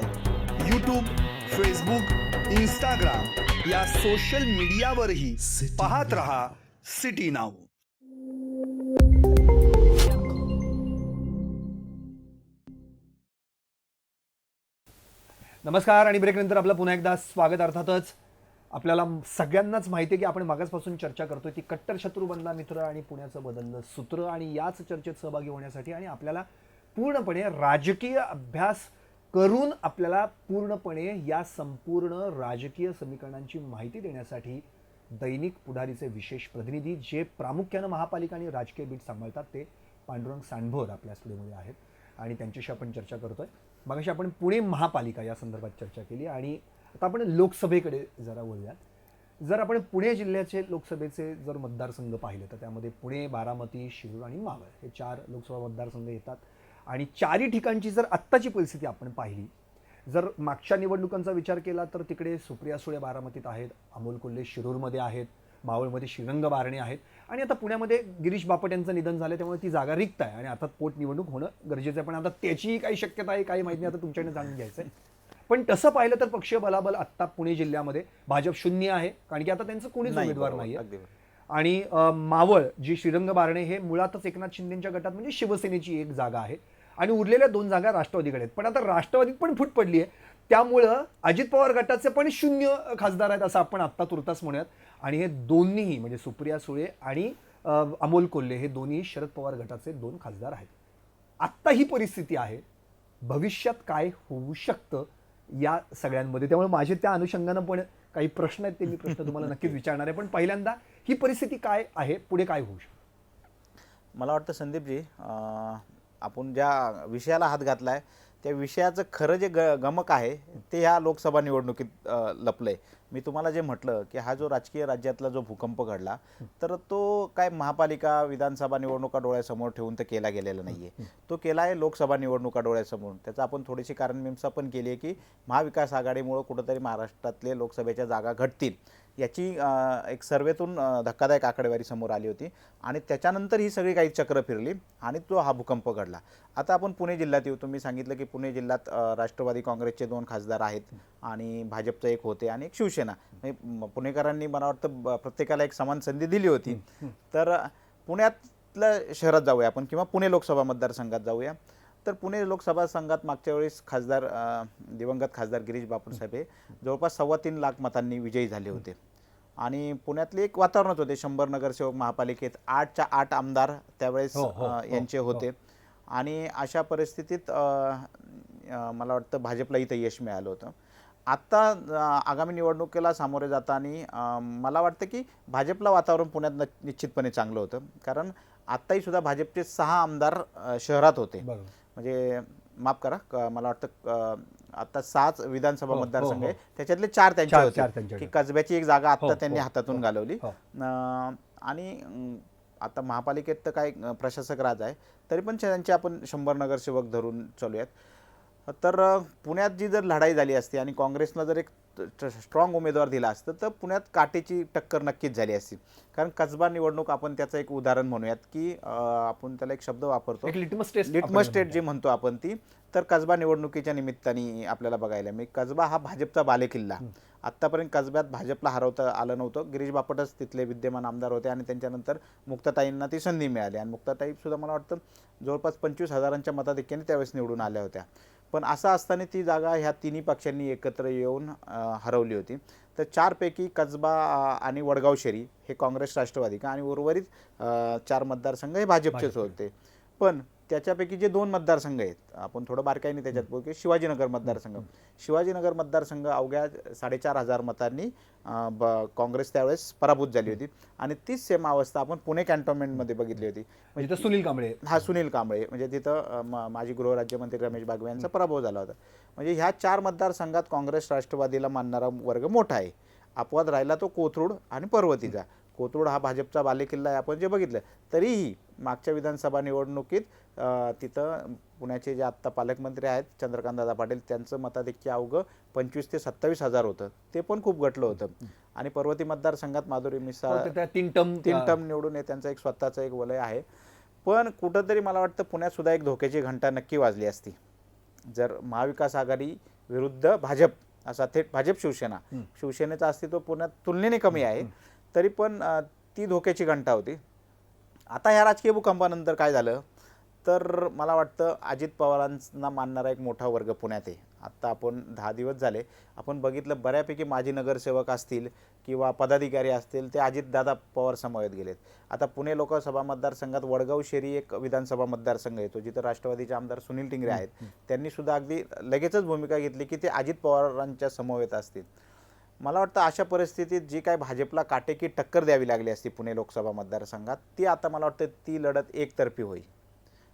यूट्यूब, फेसबुक, इंस्टाग्राम या सोशल मीडियावरही पाहत रहा सिटी नाऊ. नमस्कार, आणि ब्रेक नंतर आपलं पुन्हा एकदा स्वागत. अर्थातच आपल्याला सगळ्यांनाच माहिती आहे की आपण मागासपासून चर्चा करतोय ती कट्टर शत्रू बनला मित्र आणि पुण्याचं बदललं सूत्र, आणि याच चर्चेत सहभागी होण्यासाठी आणि आपल्याला पूर्णपणे राजकीय अभ्यास करून आपल्याला पूर्णपणे या संपूर्ण राजकीय समीकरणांची माहिती देण्यासाठी दैनिक पुढारीचे विशेष प्रतिनिधी, जे प्रामुख्यानं महापालिका आणि राजकीय बीट सांभाळतात, ते पांडुरंग सांडभोर आपल्या स्टुडिओमध्ये आहेत, आणि त्यांच्याशी आपण चर्चा करतोय. मगाशी आपण पुणे महापालिका या संदर्भात चर्चा केली, आणि आता आपण लोकसभेकडे जरा वळूयात. जर आपण पुणे जिल्ह्याचे लोकसभेचे जर मतदारसंघ पाहिले तर त्यामध्ये पुणे, बारामती, शिरूर आणि मावळ हे 4 लोकसभा मतदारसंघ येतात. आणि चारही ठिकाणची जर आत्ताची परिस्थिती आपण पाहिली, जर मागच्या निवडणुकांचा विचार केला तर तिकडे सुप्रिया सुळे बारामतीत आहेत, अमोल कोल्हे शिरूरमध्ये आहेत, मावळमध्ये श्रीरंग बारणे आहेत, आणि आता पुण्यामध्ये गिरीश बापट यांचं निधन झालं, त्यामुळे ती जागा रिक्त आहे आणि अर्थात पोटनिवडणूक होणं गरजेचं आहे. पण आता त्याचीही काही शक्यता आहे, काही माहिती नाही, आता तुमच्याकडे जाणून घ्यायचं आहे. पण तसं पाहिलं तर पक्षीय बलाबल आत्ता पुणे जिल्ह्यामध्ये भाजप शून्य आहे, कारण की आता त्यांचं कोणीच उमेदवार नाही आहे. आणि मावळ जी श्रीरंग बारणे हे मुळातच एकनाथ शिंदेच्या गटात म्हणजे शिवसेनेची एक जागा आहे, आणि उरलेल्या 2 जागा राष्ट्रवादीकडे आहेत. पण आता राष्ट्रवादीत पण फूट पडली आहे, त्यामुळं अजित पवार गटाचे पण 0 खासदार आहेत असं आपण आत्ता तुर्तास म्हणूयात. आणि हे दोन्हीही म्हणजे सुप्रिया सुळे आणि अमोल कोल्हे हे दोन्ही शरद पवार गटाचे 2 खासदार आहेत. आत्ता ही परिस्थिती आहे. भविष्यात काय होऊ शकतं या सगळ्यांमध्ये. त्यामुळे माझे त्या अनुषंगानं पण काही प्रश्न आहेत, ते मी प्रश्न तुम्हाला नक्कीच विचारणार आहे. पण पहिल्यांदा ही परिस्थिती काय आहे, पुढे काय होऊ शकतं? मला वाटतं संदीपजी, आपण ज्या विषयाला हात घातला आहे त्या विषयाचं खरं जे गमक आहे ते ह्या लोकसभा निवडणुकीत लपलं आहे. मी तुम्हाला जे म्हटलं की हा जो राजकीय राज्यातला जो भूकंप घडला तर तो काय महापालिका विधानसभा निवडणुका डोळ्यासमोर ठेवून तर केला गेलेला नाही आहे. तो केला आहे लोकसभा निवडणुका डोळ्यासमोर. त्याचा आपण थोडीशी कारणमीमांसा पण केली आहे की महाविकास आघाडीमुळं कुठंतरी महाराष्ट्रातले लोकसभेच्या जागा घटतील याची एक सर्वेतून धक्कादायक आकडेवारी समोर आली होती आणि त्याच्यानंतर ही सगळी काही चक्र फिरली आणि तो हा भूकंप घडला. आता आपण पुणे जिल्ह्यात येऊ. तुम्ही सांगितलं की पुणे जिल्ह्यात राष्ट्रवादी काँग्रेसचे 2 खासदार आहेत आणि भाजपचं एक होते आणि एक शिवसेना. म्हणजे पुणेकरांनी मला वाटतं प्रत्येकाला एक समान संधी दिली होती. तर पुण्यातल्या शहरात जाऊया आपण किंवा पुणे लोकसभा मतदारसंघात जाऊया. तर पुणे लोकसभा संघात मागच्या वेळेस खासदार दिवंगत खासदार गिरीश बापट साहेब हे जवळपास 3.25 लाख मतांनी विजयी झाले होते आणि पुण्यातले एक वातावरणच होते. 100 नगरसेवक महापालिकेत 8च्या 8 आमदार त्यावेळेस यांचे होते आणि अशा परिस्थितीत मला वाटतं भाजपला इथं यश मिळालं होतं. आत्ता आगामी निवडणुकीला सामोरे जाताना मला वाटतं की भाजपला वातावरण पुण्यात निश्चितपणे चांगलं होतं. कारण आत्ताही सुद्धा भाजपचे 6 आमदार शहरात होते. म्हणजे माफ करा, मला वाटतं आता 6 विधानसभा मतदारसंघ आहे, त्याच्यातले 4 त्यांचे होते की कसब्याची एक जागा आता त्यांनी हातातून घालवली. आणि आता महापालिकेत तर काय प्रशासक राज आहे, तरी पण त्यांचे आपण 100 नगरसेवक धरून चालूयात. तर पुण्यात जी जर लढाई झाली असती आणि काँग्रेसला जर एक स्ट्रॉंग उमेदवार दिला असतं तर पुण्यात काटेची टक्कर नक्कीच झाली असती. कारण कसबा निवडणूक आपण त्याचं एक उदाहरण म्हणूयात की आपण त्याला एक शब्द वापरतो, लिटमस टेस्ट जे म्हणतो आपण ती. तर कसबा निवडणुकीच्या निमित्ताने आपल्याला बघायला मी कसबा हा भाजपचा बालेकिल्ला. आत्तापर्यंत कसब्यात भाजपला हरवता आलं नव्हतं. गिरीश बापटच तिथले विद्यमान आमदार होते आणि त्यांच्यानंतर मुक्ताताईंना ती संधी मिळाली आणि मुक्ताताई सुद्धा मला वाटतं जवळपास 25,000च्या मताधिक्याने त्यावेळेस निवडून आल्या होत्या. पण असं असताना ती जागा ह्या तिन्ही पक्षांनी एकत्र येऊन हरवली होती. तर 4 पैकी कसबा आणि वडगाव शहरी हे काँग्रेस राष्ट्रवादी का आणि उर्वरित 4 मतदारसंघ हे भाजपचेच होते. पण त्याच्यापैकी जे 2 मतदारसंघ आहेत, आपण थोडं बारकाईने त्याच्यात बोलू की शिवाजीनगर मतदारसंघ. शिवाजीनगर मतदारसंघ अवघ्या 4,500 मतांनी काँग्रेस त्यावेळेस पराभूत झाली होती आणि तीच सेम अवस्था आपण पुणे कॅन्टोन्मेंटमध्ये बघितली होती. म्हणजे सुनील कांबळे, सुनील कांबळे म्हणजे तिथं माजी गृहराज्यमंत्री रमेश बागवे यांचा पराभव झाला होता. म्हणजे ह्या 4 मतदारसंघात काँग्रेस राष्ट्रवादीला मानणारा वर्ग मोठा आहे. अपवाद राहिला तो कोथरूड आणि पर्वतीचा. कोथरूड हा भाजपचा बालेकिल्ला आहे आपण जे बघितलं. तरीही मागच्या विधानसभा निवडणुकीत तिथं पुण्याचे जे आत्ता पालकमंत्री आहेत चंद्रकांतदादा पाटील त्यांचं मताधिक्य अवघं 25,000 ते 27,000 होतं. ते पण खूप घटलं होतं. आणि पर्वती मतदारसंघात माधुरी मिसाळ 3 टर्म निवडून आहे, त्यांचं एक स्वतःचं एक वलय आहे. पण कुठंतरी मला वाटतं पुण्यात सुद्धा एक धोक्याची घंटा नक्की वाजली असती जर महाविकास आघाडी विरुद्ध भाजप असा थेट भाजप शिवसेनेचं अस्तित्व पुण्यात तुलनेने कमी आहे, तरी पण ती धोक्याची घंटा होती. आता ह्या राजकीय भूकंपानंतर काय झालं तर मला वाटतं अजित पवारांना मानणारा एक मोठा वर्ग पुण्यात आहे. आत्ता आपण 10 दिवस झाले आपण बघितलं बऱ्यापैकी माजी नगरसेवक असतील किंवा पदाधिकारी असतील ते अजितदादा पवार समवेत गेलेत. आता पुणे लोकसभा मतदारसंघात वडगाव शेरी एक विधानसभा मतदारसंघ येतो जिथं राष्ट्रवादीचे आमदार सुनील टिंगरे आहेत. त्यांनी सुद्धा अगदी लगेचच भूमिका घेतली की ते अजित पवारांच्या समवेत असतील. मला वाटतं अशा परिस्थितीत जी काय भाजपला काटेकी टक्कर द्यावी लागली असती पुणे लोकसभा मतदारसंघात ती आता मला वाटतं ती लढत एकतर्फी होईल.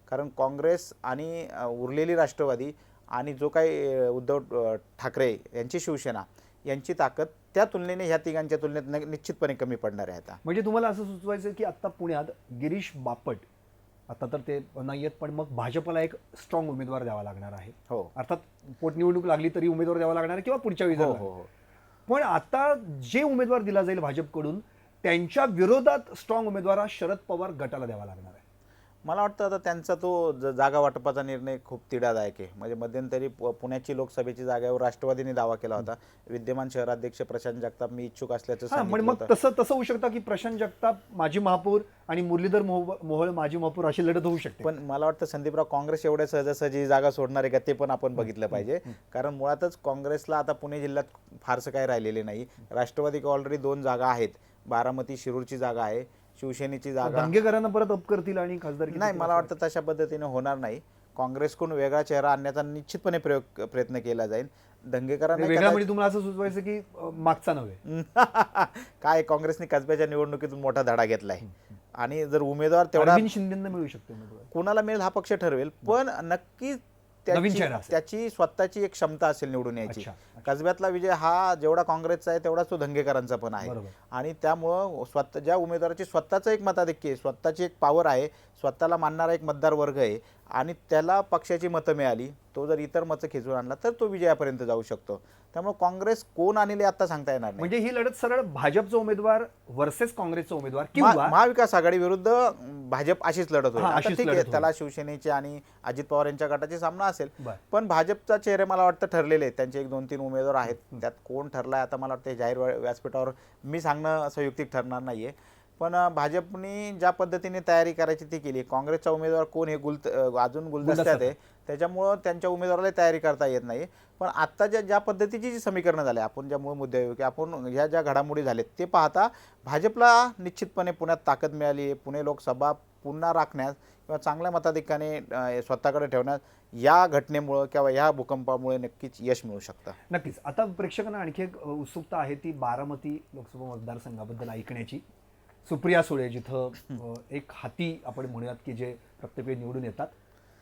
कारण काँग्रेस आणि उरलेली राष्ट्रवादी आणि जो काही उद्धव ठाकरे यांची शिवसेना यांची ताकद त्या तुलनेने ह्या तिघांच्या तुलनेत निश्चितपणे कमी पडणार आहे. आता म्हणजे तुम्हाला असं सुचवायचं की आता पुण्यात गिरीश बापट आता तर ते नाही आहेत, पण मग भाजपला एक स्ट्रॉंग उमेदवार द्यावा लागणार आहे. हो, अर्थात पोटनिवडणूक लागली तरी उमेदवार द्यावा लागणार किंवा पुढच्या वेळी. पण आता जे उमेदवार दिला जाईल भाजपकडून त्यांच्या विरोधात स्ट्रॉंग उमेदवार शरद पवार गटाला द्यावा लागणार आहे. मला वाटतं आता त्यांचा तो जागा वाटपाचा निर्णय खूप तिढादायक आहे. म्हणजे मध्यंतरी पुण्याची लोकसभेची जागेवर राष्ट्रवादीने दावा केला होता. विद्यमान शहराध्यक्ष प्रशांत जगताप मी इच्छुक असल्याचं सांगितलं मग तसं होऊ शकतं की प्रशांत जगताप माजी महापौर आणि मुरलीधर मोहोळ माजी महापौर अशी लढत होऊ शकते. पण मला वाटतं संदीपराव काँग्रेस एवढ्या सहजासहजी जागा सोडणार आहे का ते पण आपण बघितलं पाहिजे. कारण मुळातच काँग्रेसला आता पुणे जिल्ह्यात फारसं काही राहिलेले नाही. राष्ट्रवादी ऑलरेडी 2 जागा आहेत. बारामती शिरूरची जागा आहे. शिवसेनेची जागा दंगेकरांना परत अप करतील आणि खासदार नाही. मला वाटतं तशा पद्धतीने होणार नाही. काँग्रेसकडून वेगळा चेहरा आणण्याचा निश्चितपणे प्रयत्न केला जाईल. दंगेकरांना वेगळा म्हणजे तुम्हाला असं सुचवायचं की मागचा नव्हे. काय काँग्रेसने कसब्याच्या निवडणुकीतून मोठा धडा घेतलाय आणि जर उमेदवार तेवढा अरविंद शिंदेंना मिळू शकतो उमेदवार. कोणाला मिळेल हा पक्ष ठरवेल, पण नक्की नवीन चेहरा असेल. त्याची स्वतःची एक क्षमता असेल निवडून यायची. अच्छा. कसब्यातला विजय हा जेवढा काँग्रेसचा आहे तेवढाच तो धंगेकरांचा पण आहे. बरोबर. आणि त्यामुळं स्वतः ज्या उमेदवाराची स्वतःचं एक मताधिक्य आहे, स्वतःची एक पॉवर आहे, स्वतःला मानणारा एक मतदार वर्ग आहे आणि त्याला पक्षाची मतं मिळाली, तो जर इतर मतं खेचून आणला तर तो विजयापर्यंत जाऊ शकतो. त्यामुळे काँग्रेस कोण आणले आता सांगता येणार नाही. म्हणजे ही लढत सरळ भाजपचा उमेदवार वर्सेस काँग्रेसचा उमेदवार किंवा महाविकास आघाडी विरुद्ध भाजप अशीच लढत होईल. हा, आता अशीच ठीक लढत आहे, होईल. त्याला शिवसेनेचे आणि अजित पवार यांच्या गटाचे सामना असेल, बरं. पण भाजपचा चेहरे मला वाटतं ठरलेले आहेत. त्यांचे 1-2-3 उमेदवार आहेत. त्यात कोण ठरलाय आता मला वाटतं जाहीर व्यासपीठावर मी सांगणं संयुक्तिक ठरणार नाहीये. पण भाजपने ज्या पद्धतीने तयारी करायची ती केली. काँग्रेसचा उमेदवार कोण हे अजून गुलदस्त्यात आहे, त्याच्यामुळं त्यांच्या उमेदवाराला तयारी करता येत नाही. पण आत्ताच्या ज्या पद्धतीची जी समीकरणं झाली, आपण ज्या मूळ मुद्दे की आपण ह्या ज्या घडामोडी झाल्यात ते पाहता भाजपला निश्चितपणे पुण्यात ताकद मिळाली आहे. पुणे लोकसभा पुन्हा राखण्यास किंवा चांगल्या मताधिक्याने स्वतःकडे ठेवण्यास या घटनेमुळं किंवा या भूकंपामुळे नक्कीच यश मिळू शकतं. नक्कीच. आता प्रेक्षकांना आणखी एक उत्सुकता आहे ती बारामती लोकसभा मतदारसंघाबद्दल ऐकण्याची. सुप्रिया सुळे जिथं एक हाती आपण म्हणूयात की जे प्रत्येक वेळी निवडून येतात,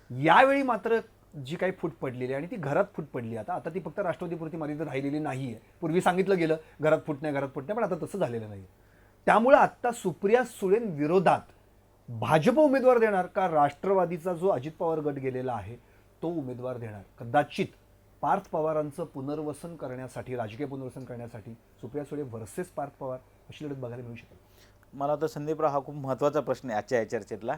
यावेळी मात्र जी काही फूट पडलेली आहे आणि ती घरात फूट पडली. आता ती फक्त राष्ट्रवादीपुरती मर्यादित राहिलेली नाही आहे. पूर्वी सांगितलं गेलं घरात फूट नाही, पण आता तसं झालेलं नाही. त्यामुळं आत्ता सुप्रिया सुळेंविरोधात भाजप उमेदवार देणार का राष्ट्रवादीचा जो अजित पवार गट गेलेला आहे तो उमेदवार देणार? कदाचित पार्थ पवारांचं पुनर्वसन करण्यासाठी, राजकीय पुनर्वसन करण्यासाठी सुप्रिया सुळे व्हर्सेस पार्थ पवार अशी लढत बघायला मिळू शकेल. मला वाटतं संदीपराव हा खूप महत्त्वाचा प्रश्न आहे आजच्या या चर्चेतला.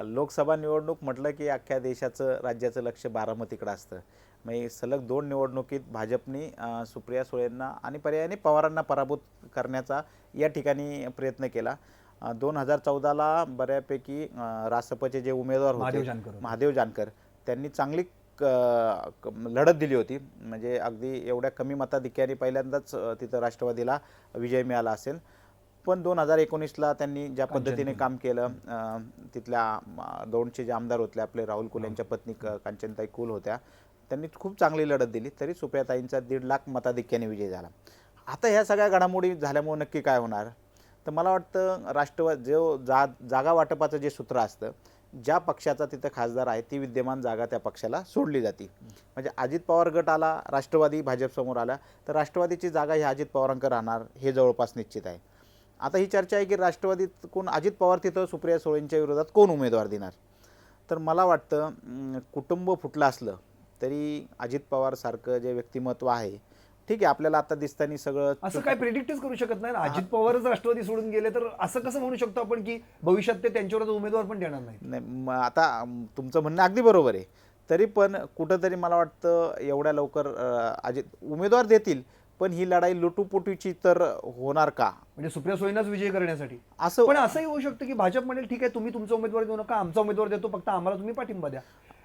लोकसभा निवडणूक म्हटलं की अख्ख्या देशाचं राज्याचं लक्ष बारामतीकडे असतं. मग सलग 2 निवडणुकीत भाजपने सुप्रिया सुळेंना आणि पर्यायाने पवारांना पराभूत करण्याचा या ठिकाणी प्रयत्न केला. 2014ला बऱ्यापैकी रासपचे जे उमेदवार होते महादेव जानकर त्यांनी चांगली लढत दिली होती. म्हणजे अगदी एवढ्या कमी मताधिक्याने पहिल्यांदाच तिथं राष्ट्रवादीला विजय मिळाला असेल. पण 2019ला त्यांनी ज्या पद्धतीने काम केलं, तिथल्या दौंडचे जे आमदार होते आपले राहुल कुल यांच्या पत्नी कांचनताई कुल होत्या, त्यांनी खूप चांगली लढत दिली. तरी सुप्रियाताईंचा 1.5 लाख मताधिक्याने विजय झाला. आता ह्या सगळ्या घडामोडी झाल्यामुळे नक्की काय होणार, तर मला वाटतं राष्ट्रवादी जो जागा वाटपाचं जे सूत्र असतं, ज्या पक्षाचा तिथं खासदार आहे ती विद्यमान जागा त्या पक्षाला सोडली जाते. म्हणजे अजित पवार गट आला, राष्ट्रवादी भाजपसमोर आला, तर राष्ट्रवादीची जागा ही अजित पवारांकडे राहणार हे जवळपास निश्चित आहे. आता ही चर्चा आहे की राष्ट्रवादीत कोण अजित पवार तिथं सुप्रिया सुळेंच्या विरोधात कोण उमेदवार देणार. तर मला वाटतं कुटुंब फुटलं असलं तरी अजित पवार सारखं जे व्यक्तिमत्व आहे, ठीक आहे आपल्याला आता दिसताना सगळं असं काय प्रेडिक्टच करू शकत नाही ना. अजित पवारच राष्ट्रवादी सोडून गेले तर असं कसं म्हणू शकतो आपण की भविष्यात ते त्यांच्यावर उमेदवार पण देणार नाही. आता तुमचं म्हणणं अगदी बरोबर आहे. तरी पण कुठंतरी मला वाटतं एवढ्या लवकर अजित उमेदवार देतील, पण ही लढाई लुटूपुटीची तर होणार का? म्हणजे सुप्रिया सुळेंनाच विजय करण्यासाठी असं. पण असंही होऊ शकतं की भाजप म्हणेल ठीक आहे तुम्ही तुमचा उमेदवार देऊ नका, आमचा उमेदवार देतो, फक्त आम्हाला तुम्ही पाठिंबा द्या.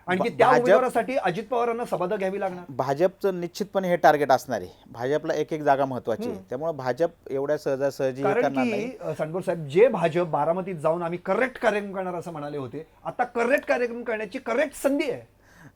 आणि त्या उमेदवारासाठी अजित पवारांना सभादा घ्यावी लागणार. भाजपचं निश्चितपणे हे टार्गेट असणार आहे. भाजपला एक जागा महत्वाची आहे, त्यामुळे भाजप एवढ्या सहजासहजी हे करणार नाही. सांडभोर साहेब, जे भाजप बारामतीत जाऊन आम्ही करेक्ट कार्यक्रम करणार असं म्हणाले होते, आता करेक्ट कार्यक्रम करण्याची करेक्ट संधी आहे.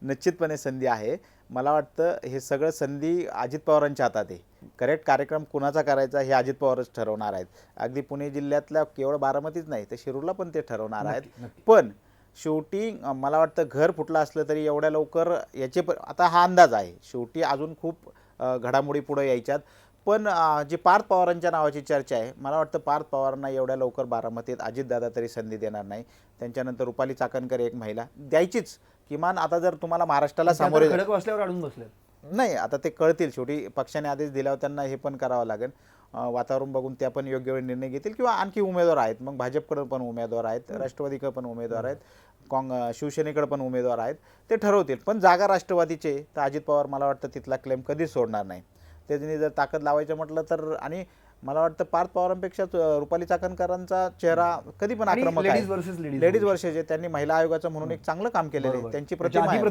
निश्चितपणे संधी आहे. मला वाटतं हे सगळं संधी अजित पवारांच्या हातात आहे. करेक्ट कार्यक्रम कुणाचा करायचा हे अजित पवारच ठरवणार आहेत. अगदी पुणे जिल्ह्यातल्या केवळ बारामतीच नाही तर शिरूरला पण ते ठरवणार आहेत. पण शेवटी मला वाटतं घर फुटलं असलं तरी एवढ्या लवकर याचे आता हा अंदाज आहे. शेवटी अजून खूप घडामोडी पुढे यायच्यात. पण जी पार्थ पवारांच्या नावाची चर्चा आहे, मला वाटतं पार्थ पवारांना एवढ्या लवकर बारामतीत अजितदादा तरी संधी देणार नाही. त्यांच्यानंतर रुपाली चाकणकर एक महिला द्यायचीच. किमान आता जर तुम्हाला महाराष्ट्राला सामोरे खडक वाचल्यावर अडून बसले नाही, आता ते कळतील. शेवटी पक्षाने आदेश दिल्यावर त्यांना हे पण करावं लागेल. वातावरण बघून त्या पण योग्य वेळी निर्णय घेतील किंवा आणखी उमेदवार आहेत. मग भाजपकडे पण उमेदवार आहेत, राष्ट्रवादीकडे पण उमेदवार आहेत, शिवसेनेकडे पण उमेदवार आहेत, ते ठरवतील. पण जागा राष्ट्रवादीचे तर अजित पवार मला वाटतं तिथला क्लेम कधीच सोडणार नाही. त्यांनी जर ताकद लावायचं म्हटलं तर, आणि मला वाटतं पार्थ पवारांपेक्षा रुपाली चाकणकरांचा चेहरा कधी पण आक्रमक आहे. लेडीज वर्सेस त्यांनी महिला आयोगाचं म्हणून एक चांगलं काम केलेलं आहे. त्यांची प्रतिमा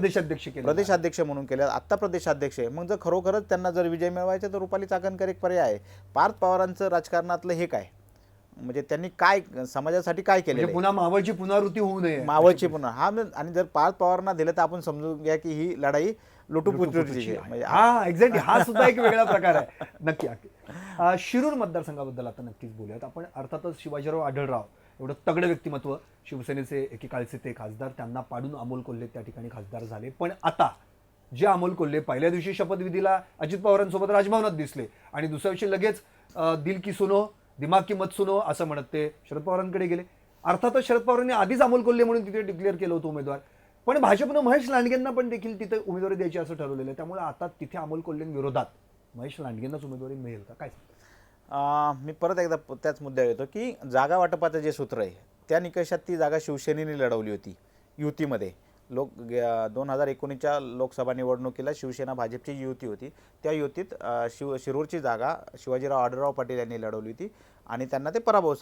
प्रदेशाध्यक्ष म्हणून केलं, आत्ता प्रदेशाध्यक्ष आहे. मग जर खरोखरच त्यांना जर विजय मिळवायचा तर रुपाली चाकणकर एक पर्याय आहे. पार्थ पवारांचं राजकारणातलं हे काय म्हणजे त्यांनी काय समाजासाठी काय केलेलं म्हणजे आहे पुन्हा मावळची पुनरावृत्ती होऊ नये. मावळची पुन्हा आणि जर पाच पवारांना दिलं तर आपण समजून घ्या की ही लढाई लुटूपुटूची आहे. म्हणजे हा एक्झॅक्टली हा सुद्धा एक वेगळा प्रकार आहे. नक्की नक्की. शिरूर मतदारसंघाबद्दल आता नक्कीच बोलूयात आपण. अर्थातच शिवाजीराव आढळराव एवढं तगडं व्यक्तिमत्व, शिवसेनेचे एकेकाळचे ते खासदार, त्यांना पाडून अमोल कोल्हे त्या ठिकाणी खासदार झाले. पण आता जे अमोल कोल्हे पहिल्या दिवशी शपथविधीला अजित पवारांसोबत राजभवनात दिसले आणि दुसऱ्या दिवशी लगेच दिल की सुनो दिमाग की मत सुनो असं म्हणत ते शरद पवारांकडे गेले. अर्थातच शरद पवारांनी आधीच अमोल कोल्हे म्हणून तिथे डिक्लेअर केलं होतं उमेदवार, पण भाजपनं महेश लांडगेंना पण देखील तिथे उमेदवारी द्यायची असं ठरवलेलं आहे. त्यामुळे आता तिथे अमोल कोल्हेंविरोधात महेश लांडगेंनाच उमेदवारी मिळेल का, काय सांगता? मी परत एकदा त्याच मुद्द्यावर येतो की जागा वाटपाचं जे सूत्र आहे त्या निकषात ती जागा शिवसेनेने लढवली होती युतीमध्ये. 2019च्या लोकसभा निवडणुकीला शिवसेना भाजपची युती होती. त्या युतीत शिरूरची जागा शिवाजीराव आढळराव पाटील यांनी लढवली होती आणि त्यांना ते पराभव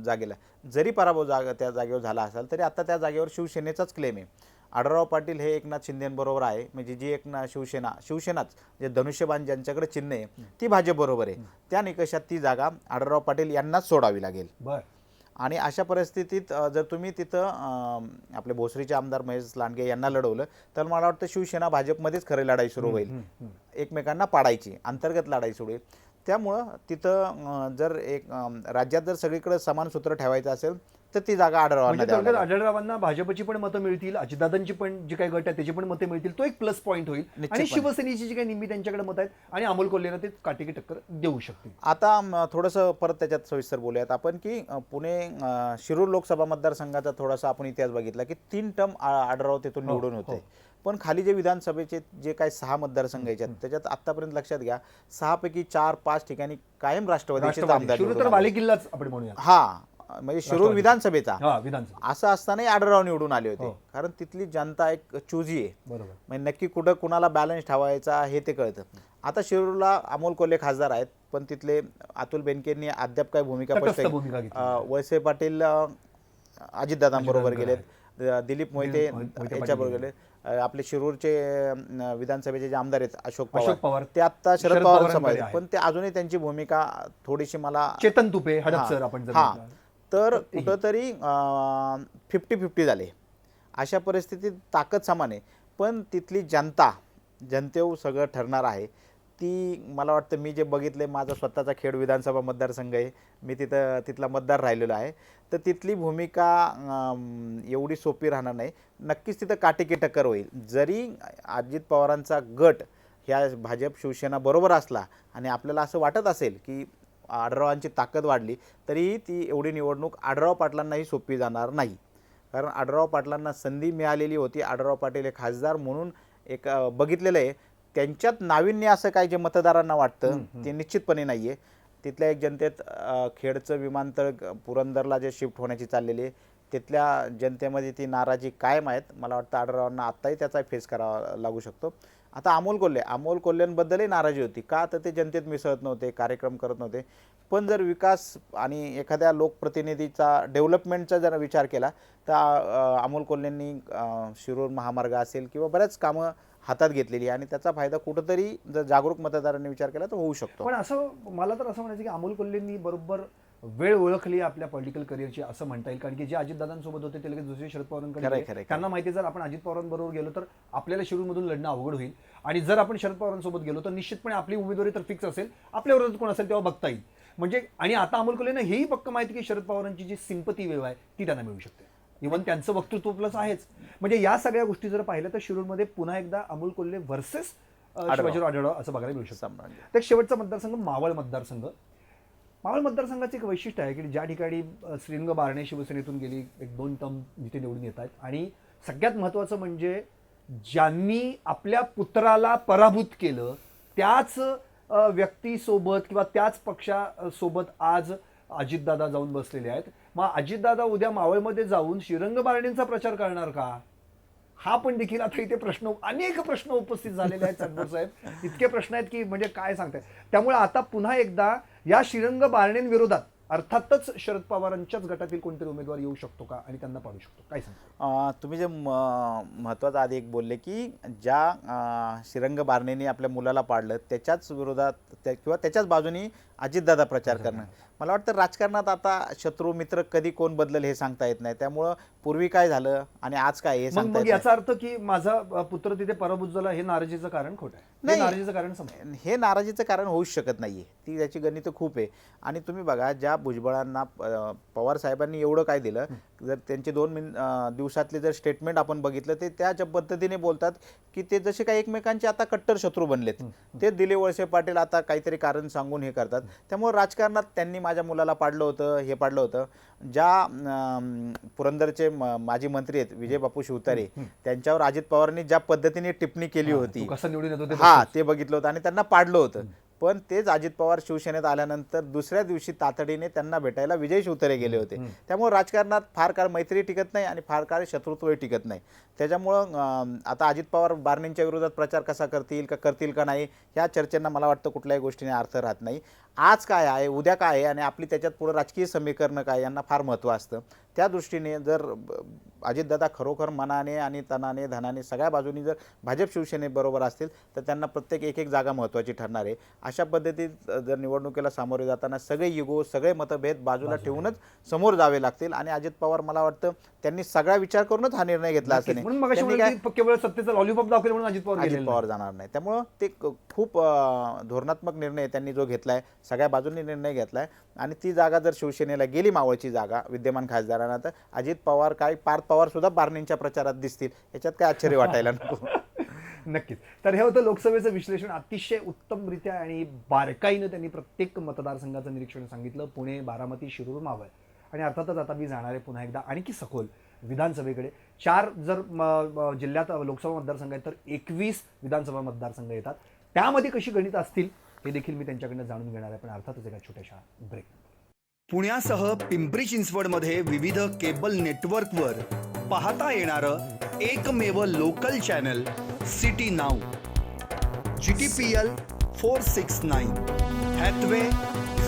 जागेला. जरी पराभव त्या जागेवर झाला असेल तरी आता त्या जागेवर शिवसेनेचाच क्लेम आहे. आढळराव पाटील हे एकनाथ शिंदेबरोबर आहे, म्हणजे जी शिवसेनाच जे धनुष्यबाण ज्यांच्याकडे चिन्ह आहे ती भाजप बरोबर आहे. त्या निकषात ती जागा आढळराव पाटील यांनाच सोडावी लागेल. बरं. आणि अशा परिस्थितीत जर तुम्ही तिथं आपले भोसरीचे आमदार महेश लांडगे यांना लढवलं तर मला वाटतं शिवसेना भाजपमध्येच खरी लढाई सुरू होईल. एकमेकांना पाडायची अंतर्गत लढाई सुरू होईल. त्यामुळं तिथं जर राज्यात जर सगळीकडे समान सूत्र ठेवायचं असेल तर ती जागा आढळरावांना द्यावी लागेल. आढळरावांना भाजपची पण मतं मिळतील, अजितदादांची पण जी काही गट आहे त्याची पण मतं मिळतील, तो एक प्लस पॉईंट होईल. आणि शिवसेनेची जी काही निम्मी त्यांच्याकडे मतं आहेत आणि अमोल कोल्हेंना ते काटेकी टक्कर देऊ शकतील. आता थोडंसं परत त्याच्यात सविस्तर बोलूयात आपण की पुणे शिरूर लोकसभा मतदारसंघाचा थोडासा आपण इतिहास बघितला की 3 टर्म आढळराव तिथून निवडून होते. पण खाली जे विधानसभेचे जे काही 6 मतदारसंघ आहेत त्याच्यात आतापर्यंत लक्षात घ्या 6 पैकी 4-5 ठिकाणी कायम राष्ट्रवादीचे आमदार तर बालेकिल्लाच आपण म्हणूया. म्हणजे शिरूर विधानसभेचा विधानसभा असं असतानाही आढळराव निवडून आले होते. कारण तिथली जनता एक चुजी आहे. बरोबर. म्हणजे नक्की कुठं कुणाला बॅलन्स ठेवायचा हे ते कळतं. आता शिरूरला अमोल कोल्हे खासदार आहेत पण तिथले अतुल बेनकेंनी अद्याप काय भूमिका स्पष्ट वळसे पाटील अजितदादांबरोबर गेलेत, दिलीप मोहिते याच्याबरोबर गेले. आपले शिरूरचे विधानसभेचे जे आमदार आहेत अशोक पवार ते आता शरद पवार पण ते अजूनही त्यांची भूमिका थोडीशी मला चेतन तुपे हडपसर आपण तर कुठंतरी 50-50 झाले. अशा परिस्थितीत ताकद समान आहे पण तिथली जनतेवर सगळं ठरणार आहे. ती मला वाटतं मी जे बघितले माझा स्वतःचा खेड विधानसभा मतदारसंघ आहे, मी तिथला मतदार राहिलेलो आहे, तर तिथली भूमिका एवढी सोपी राहणार नाही. नक्कीच तिथं काटेकी टक्कर होईल. जरी अजित पवारांचा गट ह्या भाजप शिवसेना बरोबर असला आणि आपल्याला असं वाटत असेल की आढळरावांची ताकद वाढली तरीही ती एवढी निवडणूक आढळराव पाटलांनाही सोपी जाणार नाही. कारण आढळराव पाटलांना संधी मिळालेली होती. आढळराव पाटील हे खासदार म्हणून एक बघितलेलं आहे. त्यांच्यात नाविन्य असं काय जे मतदारांना वाटतं ते निश्चितपणे नाही आहे. तिथल्या एक जनतेत खेडचं विमानतळ पुरंदरला जे शिफ्ट होण्याची चाललेली आहे तिथल्या जनतेमध्ये ती नाराजी कायम आहेत. मला वाटतं आढळरावांना आत्ताही त्याचा फेस करावा लागू शकतो. आता अमोल कोल्हेंबद्दलही नाराजी होती का तर ते जनतेत मिसळत नव्हते, कार्यक्रम करत नव्हते. पण जर विकास आणि एखाद्या लोकप्रतिनिधीचा डेव्हलपमेंटचा जर विचार केला तर अमोल कोल्हेंनी शिरूर महामार्ग असेल किंवा बऱ्याच कामं हातात घेतलेली आणि त्याचा फायदा कुठंतरी जर जागरूक मतदारांनी विचार केला तर होऊ शकतो. पण असं मला तर असं म्हणायचं की अमोल कोल्हेंनी बरोबर वेळ ओळखली आपल्या पॉलिटिकल करिअरची असं म्हणता येईल. कारण की जे अजितदादांसोबत होते ते लगेच दुसरे शरद पवारांकडे, त्यांना माहिती जर आपण अजित पवारांबरोबर गेलो तर आपल्याला शिरूरमधून लढणं अवघड होईल आणि जर आपण शरद पवारांसोबत गेलो तर निश्चितपणे आपली उमेदवारी तर फिक्स असेल, आपल्या विरोधात कोण असेल तेव्हा बघता येईल. म्हणजे आणि आता अमोल कोल्हेंना हेही पक्क माहिती की शरद पवारांची जी सिंपती वेव आहे ती त्यांना मिळू शकते. इव्हन त्यांचं वक्तृत्व प्लस आहेच. म्हणजे या सगळ्या गोष्टी जर पाहिल्या तर शिरूरमध्ये पुन्हा एकदा अमोल कोल्हे वर्सेस शिवाजीराव आढळराव असं बघायला मिळू शकतं. तर शेवटचा मतदारसंघ मावळ मतदारसंघ. मावळ मतदारसंघाचं एक वैशिष्ट्य आहे की ज्या ठिकाणी श्रीरंग बारणे शिवसेनेतून गेली 1-2 टर्म जिथे निवडून येत आहेत आणि सगळ्यात महत्त्वाचं म्हणजे ज्यांनी आपल्या पुत्राला पराभूत केलं त्याच व्यक्तीसोबत किंवा त्याच पक्षासोबत आज अजितदादा जाऊन बसलेले आहेत. मग अजितदादा उद्या मावळमध्ये जाऊन श्रीरंग बारणेंचा प्रचार करणार का, हा पण देखील आता इथे अनेक प्रश्न उपस्थित झालेले आहेत. चांदपूर साहेब, इतके प्रश्न आहेत की म्हणजे काय सांगताय. त्यामुळे आता पुन्हा एकदा या श्रीरंग बारणेंविरोधात अर्थातच शरद पवारांच्याच गटातील कोणतरी उमेदवार येऊ शकतो का आणि त्यांना पाडू शकतो, काय सांगता? तुम्ही जे महत्त्वाचं आधी एक बोलले की ज्या श्रीरंग बारणेंनी आपल्या मुलाला पाडलं त्याच्याच विरोधात किंवा त्याच्याच बाजूनी अजितदादा प्रचार करणं. मला वाटतं राजकारणात आता शत्रू मित्र कधी कोण बदलेल हे सांगता येत नाही. त्यामुळं पूर्वी काय झालं आणि आज काय हे मग सांगता मग येत नाही. याचा अर्थ की माझा पुत्र तिथे पराभूत झाला हे नाराजीचं कारण खोटं आहे. हे नाही. नाराजीचं कारण समजा हे नाराजीचं कारण होऊच शकत नाहीये. ती त्याची गणित खूप आहे. आणि तुम्ही बघा ज्या भुजबळांना पवार साहेबांनी एवढं काय दिलं, जर त्यांचे 2 दिवसातले जर स्टेटमेंट आपण बघितलं ते त्या ज्या पद्धतीने बोलतात की ते जसे काही एकमेकांचे आता कट्टर शत्रू बनलेत. ते दिलीप वळसे पाटील आता काहीतरी कारण सांगून हे करतात. त्यामुळे राजकारणात त्यांनी माझ्या मुलाला पाडलं होतं, हे पाडलं होतं. ज्या पुरंदरचे माजी मंत्री आहेत विजय बापू शिवतारे, त्यांच्यावर अजित पवारांनी ज्या पद्धतीने टिप्पणी केली होती, तू कसं निवडून येतो ते हा ते बघितलं होतं आणि त्यांना पाडलं होतं. पण तेच अजित पवार शिवसेनेत आल्यानंतर दुसऱ्या दिवशी तातडीने त्यांना भेटायला विजय शिवतारे गेले होते. त्यामुळे राजकारणात फार काळ मैत्री टिकत नाही आणि फार काळ शत्रुत्वही टिकत नाही. त्याच्यामुळं आता अजित पवार बारणेंच्या विरोधात प्रचार कसा करतील का नाही ह्या चर्चेंना मला वाटतं कुठल्याही गोष्टीने अर्थ राहत नाही. आज काय आहे, उद्या काय आहे आणि आपली त्याच्यात पुढे राजकीय समीकरणं काय यांना फार महत्त्व असतं. त्या दृष्टीने जर अजितदादा खरोखर मनाने आणि तनाने धनाने सगळ्या बाजूनी जर भाजप शिवसेनेबरोबर असतील तर त्यांना प्रत्येक एक जागा महत्त्वाची ठरणार आहे. अशा पद्धतीत जर निवडणुकीला सामोरे जाताना सगळे युगो सगळे मतभेद बाजूला ठेवूनच समोर जावे लागतील. आणि अजित पवार मला वाटतं त्यांनी सगळा विचार करूनच हा निर्णय घेतला असं नाही. म्हणून मगाशी म्हणलं की केवळ सत्तेचा लॉलीपॉप दाखवले म्हणून अजित पवार अजित गेलेले पवार जाणार नाही. त्यामुळं ते खूप धोरणात्मक निर्णय त्यांनी जो घेतलाय, सगळ्या बाजूंनी निर्णय घेतलाय. आणि ती जागा जर शिवसेनेला गेली, मावळची जागा विद्यमान खासदारांना, तर अजित पवार काय पार्थ पवार सुद्धा बारणेंच्या प्रचारात दिसतील, याच्यात काय आश्चर्य वाटायला नको. नक्कीच. तर हे होतं लोकसभेचं विश्लेषण. अतिशय उत्तमरित्या आणि बारकाईनं त्यांनी प्रत्येक मतदारसंघाचं निरीक्षण सांगितलं. पुणे, बारामती, शिरूर, मावळ. आणि अर्थातच आता मी जाणार आहे पुन्हा एकदा आणखी सखोल विधानसभेकडे. 4 जर जिल्ह्यात लोकसभा मतदारसंघ आहेत तर 21 विधानसभा मतदारसंघ येतात. त्यामध्ये कशी गणित असतील हे देखील मी त्यांच्याकडनं जाणून घेणार आहे. पण अर्थातच एका छोट्याशा ब्रेक. पुण्यासह पिंपरी चिंचवडमध्ये विविध केबल नेटवर्कवर पाहता येणारं एकमेव local channel city now, GTPL 469, Hathway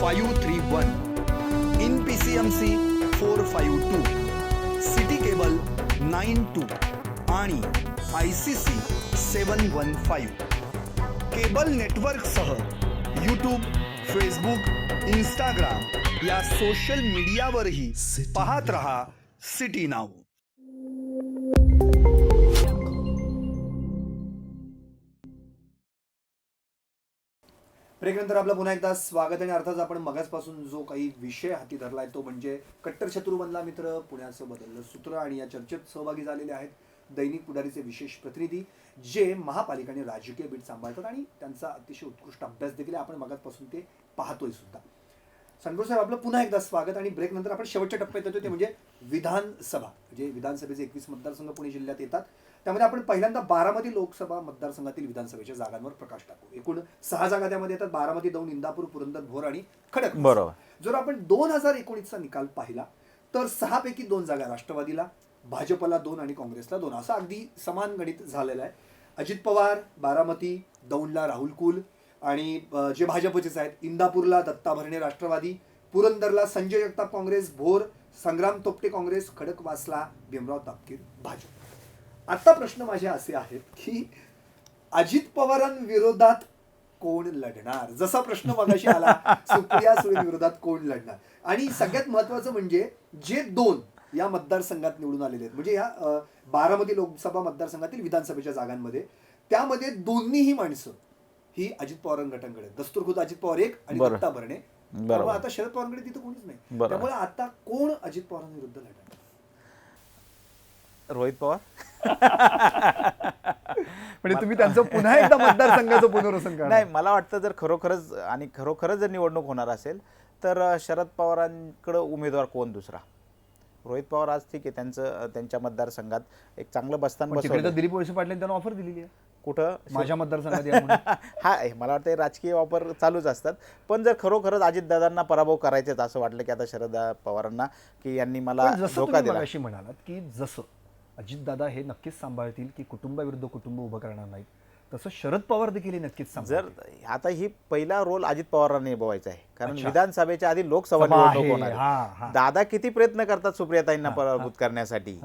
531, INPCMC 452, city cable 92 आणि ICC 715. केबल नेटवर्कसह यूट्यूब, फेसबुक, इंस्टाग्राम या सोशल मीडियावरही पाहत रहा सिटी नाऊ. ब्रेकनंतर आपलं पुन्हा एकदा स्वागत. आणि अर्थात आपण मगाचपासून जो काही विषय हाती धरलाय तो म्हणजे कट्टर शत्रू बनला मित्र, पुण्याचं बदललं सूत्र. आणि या चर्चेत सहभागी झालेले आहेत दैनिक पुढारीचे विशेष प्रतिनिधी जे महापालिका आणि राजकीय बीट सांभाळतात आणि त्यांचा अतिशय उत्कृष्ट अभ्यास देखील आपण मगाचपासून ते पाहतोय सुद्धा. संतोष साहेब, आपलं पुन्हा एकदा स्वागत. आणि ब्रेक नंतर आपण शेवटच्या टप्प्यात येतो ते म्हणजे विधानसभा. म्हणजे विधानसभेचे 21 मतदारसंघ पुणे जिल्ह्यात येतात. त्यामध्ये आपण पहिल्यांदा बारामती लोकसभा मतदारसंघातील विधानसभेच्या जागांवर प्रकाश टाकू. एकूण 6 जागा त्यामध्ये येतात: बारामती, दौंड, इंदापूर, पुरंदर, भोर आणि खडक. बरोबर. जर आपण 2019चा निकाल पाहिला तर 6 पैकी 2 जागा राष्ट्रवादीला, भाजपला 2 आणि काँग्रेसला 2, असं अगदी समान गणित झालेलं आहे. अजित पवार बारामती, दौंडला राहुल कुल आणि जे भाजपचेच आहेत, इंदापूरला दत्ता भरणे राष्ट्रवादी, पुरंदरला संजय जगताप काँग्रेस, भोर संग्राम तोपटे काँग्रेस, खडकवासला भीमराव तापकीर भाजप. आता प्रश्न माझे असे आहेत की अजित पवारांविरोधात कोण लढणार? जसा प्रश्न मगाशी आला सुप्रिया सुळे विरोधात कोण लढणार. आणि सगळ्यात महत्वाचं म्हणजे जे 2 या मतदारसंघात निवडून आलेले आहेत, म्हणजे या बारामती लोकसभा मतदारसंघातील विधानसभेच्या जागांमध्ये, त्यामध्ये दोन्हीही माणसं ही अजित पवार गटांकडे, दस्तूरखुद अजित पवार एक आणि दत्ता भरणे. त्यामुळे आता शरद पवारांकडे तिथं कोणीच नाही. त्यामुळे आता कोण अजित पवारांविरुद्ध लढणार? रोहित पवार. म्हणजे तुम्ही त्यांचं पुन्हा एकदा मतदारसंघाचं पुनर्वसन करा. नाही, मला वाटतं जर खरोखरच जर निवडणूक होणार असेल तर शरद पवारांकडे उमेदवार कोण दुसरा? रोहित पवार आज ठीक आहे, त्यांच्या मतदारसंघात एक चांगलं बस्तान बसवलं. दिलीप वळसे पाटील त्यांना ऑफर दिलेली आहे कुठं? माझ्या मतदारसंघात या म्हणून. हा, मला वाटतं राजकीय वापर चालूच असतात. पण जर खरोखरच अजितदादांना पराभव करायचेच असं वाटलं की आता शरद पवारांना की यांनी मला धोका दिला. अशी म्हणालात की जसं अजितदादा हे नक्कीच सांभाळतील की कुटुंबाविरुद्ध कुटुंब उभं करणार नाहीत, तसं शरद पवार देखील नक्कीच जर आता ही पहिला रोल अजित पवारांना निभवायचा आहे. कारण विधानसभेच्या आधी लोकसभा निवडणूक होणार आहे. दादा किती प्रयत्न करतात सुप्रियाताईंना पराभूत करण्यासाठी.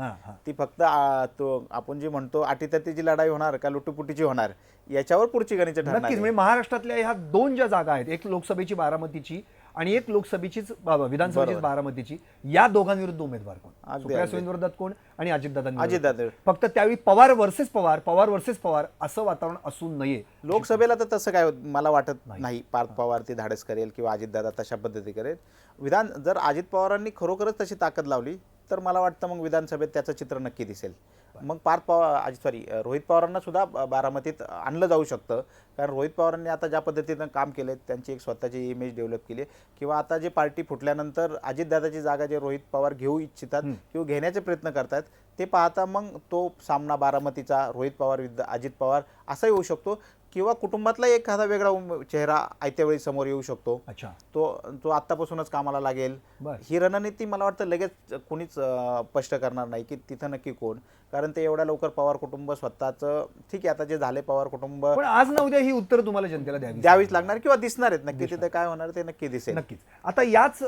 ती फक्त आपण जी म्हणतो अटीतटीची लढाई होणार का लुटुपुटीची होणार याच्यावर पुढची गणित ठरणार. नक्कीच. म्हणजे महाराष्ट्रातल्या ह्या 2 ज्या जागा आहेत, एक लोकसभेची बारामतीची आणि एक लोकसभेचीच विधानसभेचीच बरोबर. बारामतीची. या दोघांविरुद्ध उमेदवार कोण? अगदी, सुप्रिया अगदी. सुळेंविरोधात कोण आणि अजितदादा अजितदादा. फक्त त्यावेळी पवार वर्सेस पवार, पवार वर्सेस पवार असं वातावरण असू नये. लोकसभेला तर तसं काय मला वाटत नाही. नाही पार्थ पवार ती धाडस करेल किंवा अजितदादा तशा पद्धती करेल. विधान जर अजित पवारांनी खरोखरच तशी ताकद लावली तर मला वाटतं मग विधानसभेत त्याचं चित्र नक्की दिसेल. मग पार्थ पवार रोहित पवारांना सुद्धा बारामतीत आणलं जाऊ शकतं. कारण रोहित पवारांनी आता ज्या पद्धतीनं काम केलं त्यांची एक स्वतःची इमेज डेव्हलप केली किंवा आता जे पार्टी फुटल्यानंतर अजितदादाची जागा जे रोहित पवार घेऊ इच्छितात किंवा घेण्याचे प्रयत्न करतात ते पाहता मग तो सामना बारामतीचा रोहित पवार विरुद्ध अजित पवार असाही होऊ शकतो किंवा कुटुंबातला एखादा वेगळा चेहरा आयत्या वेळी समोर येऊ शकतो. अच्छा, तो आत्तापासूनच कामाला लागेल. बरं. ही रणनीती मला वाटतं लगेच कोणीच स्पष्ट करणार नाही की तिथं नक्की कोण. कारण ते एवढ्या लवकर पवार कुटुंब स्वतःचं ठीक आहे आता जे झाले पवार कुटुंब पण आज ना उद्या ही उत्तर तुम्हाला जनतेला द्यावीच लागणार किंवा दिसणार आहेत नक्की. तिथे काय होणार ते नक्की दिसेल. नक्कीच. आता याच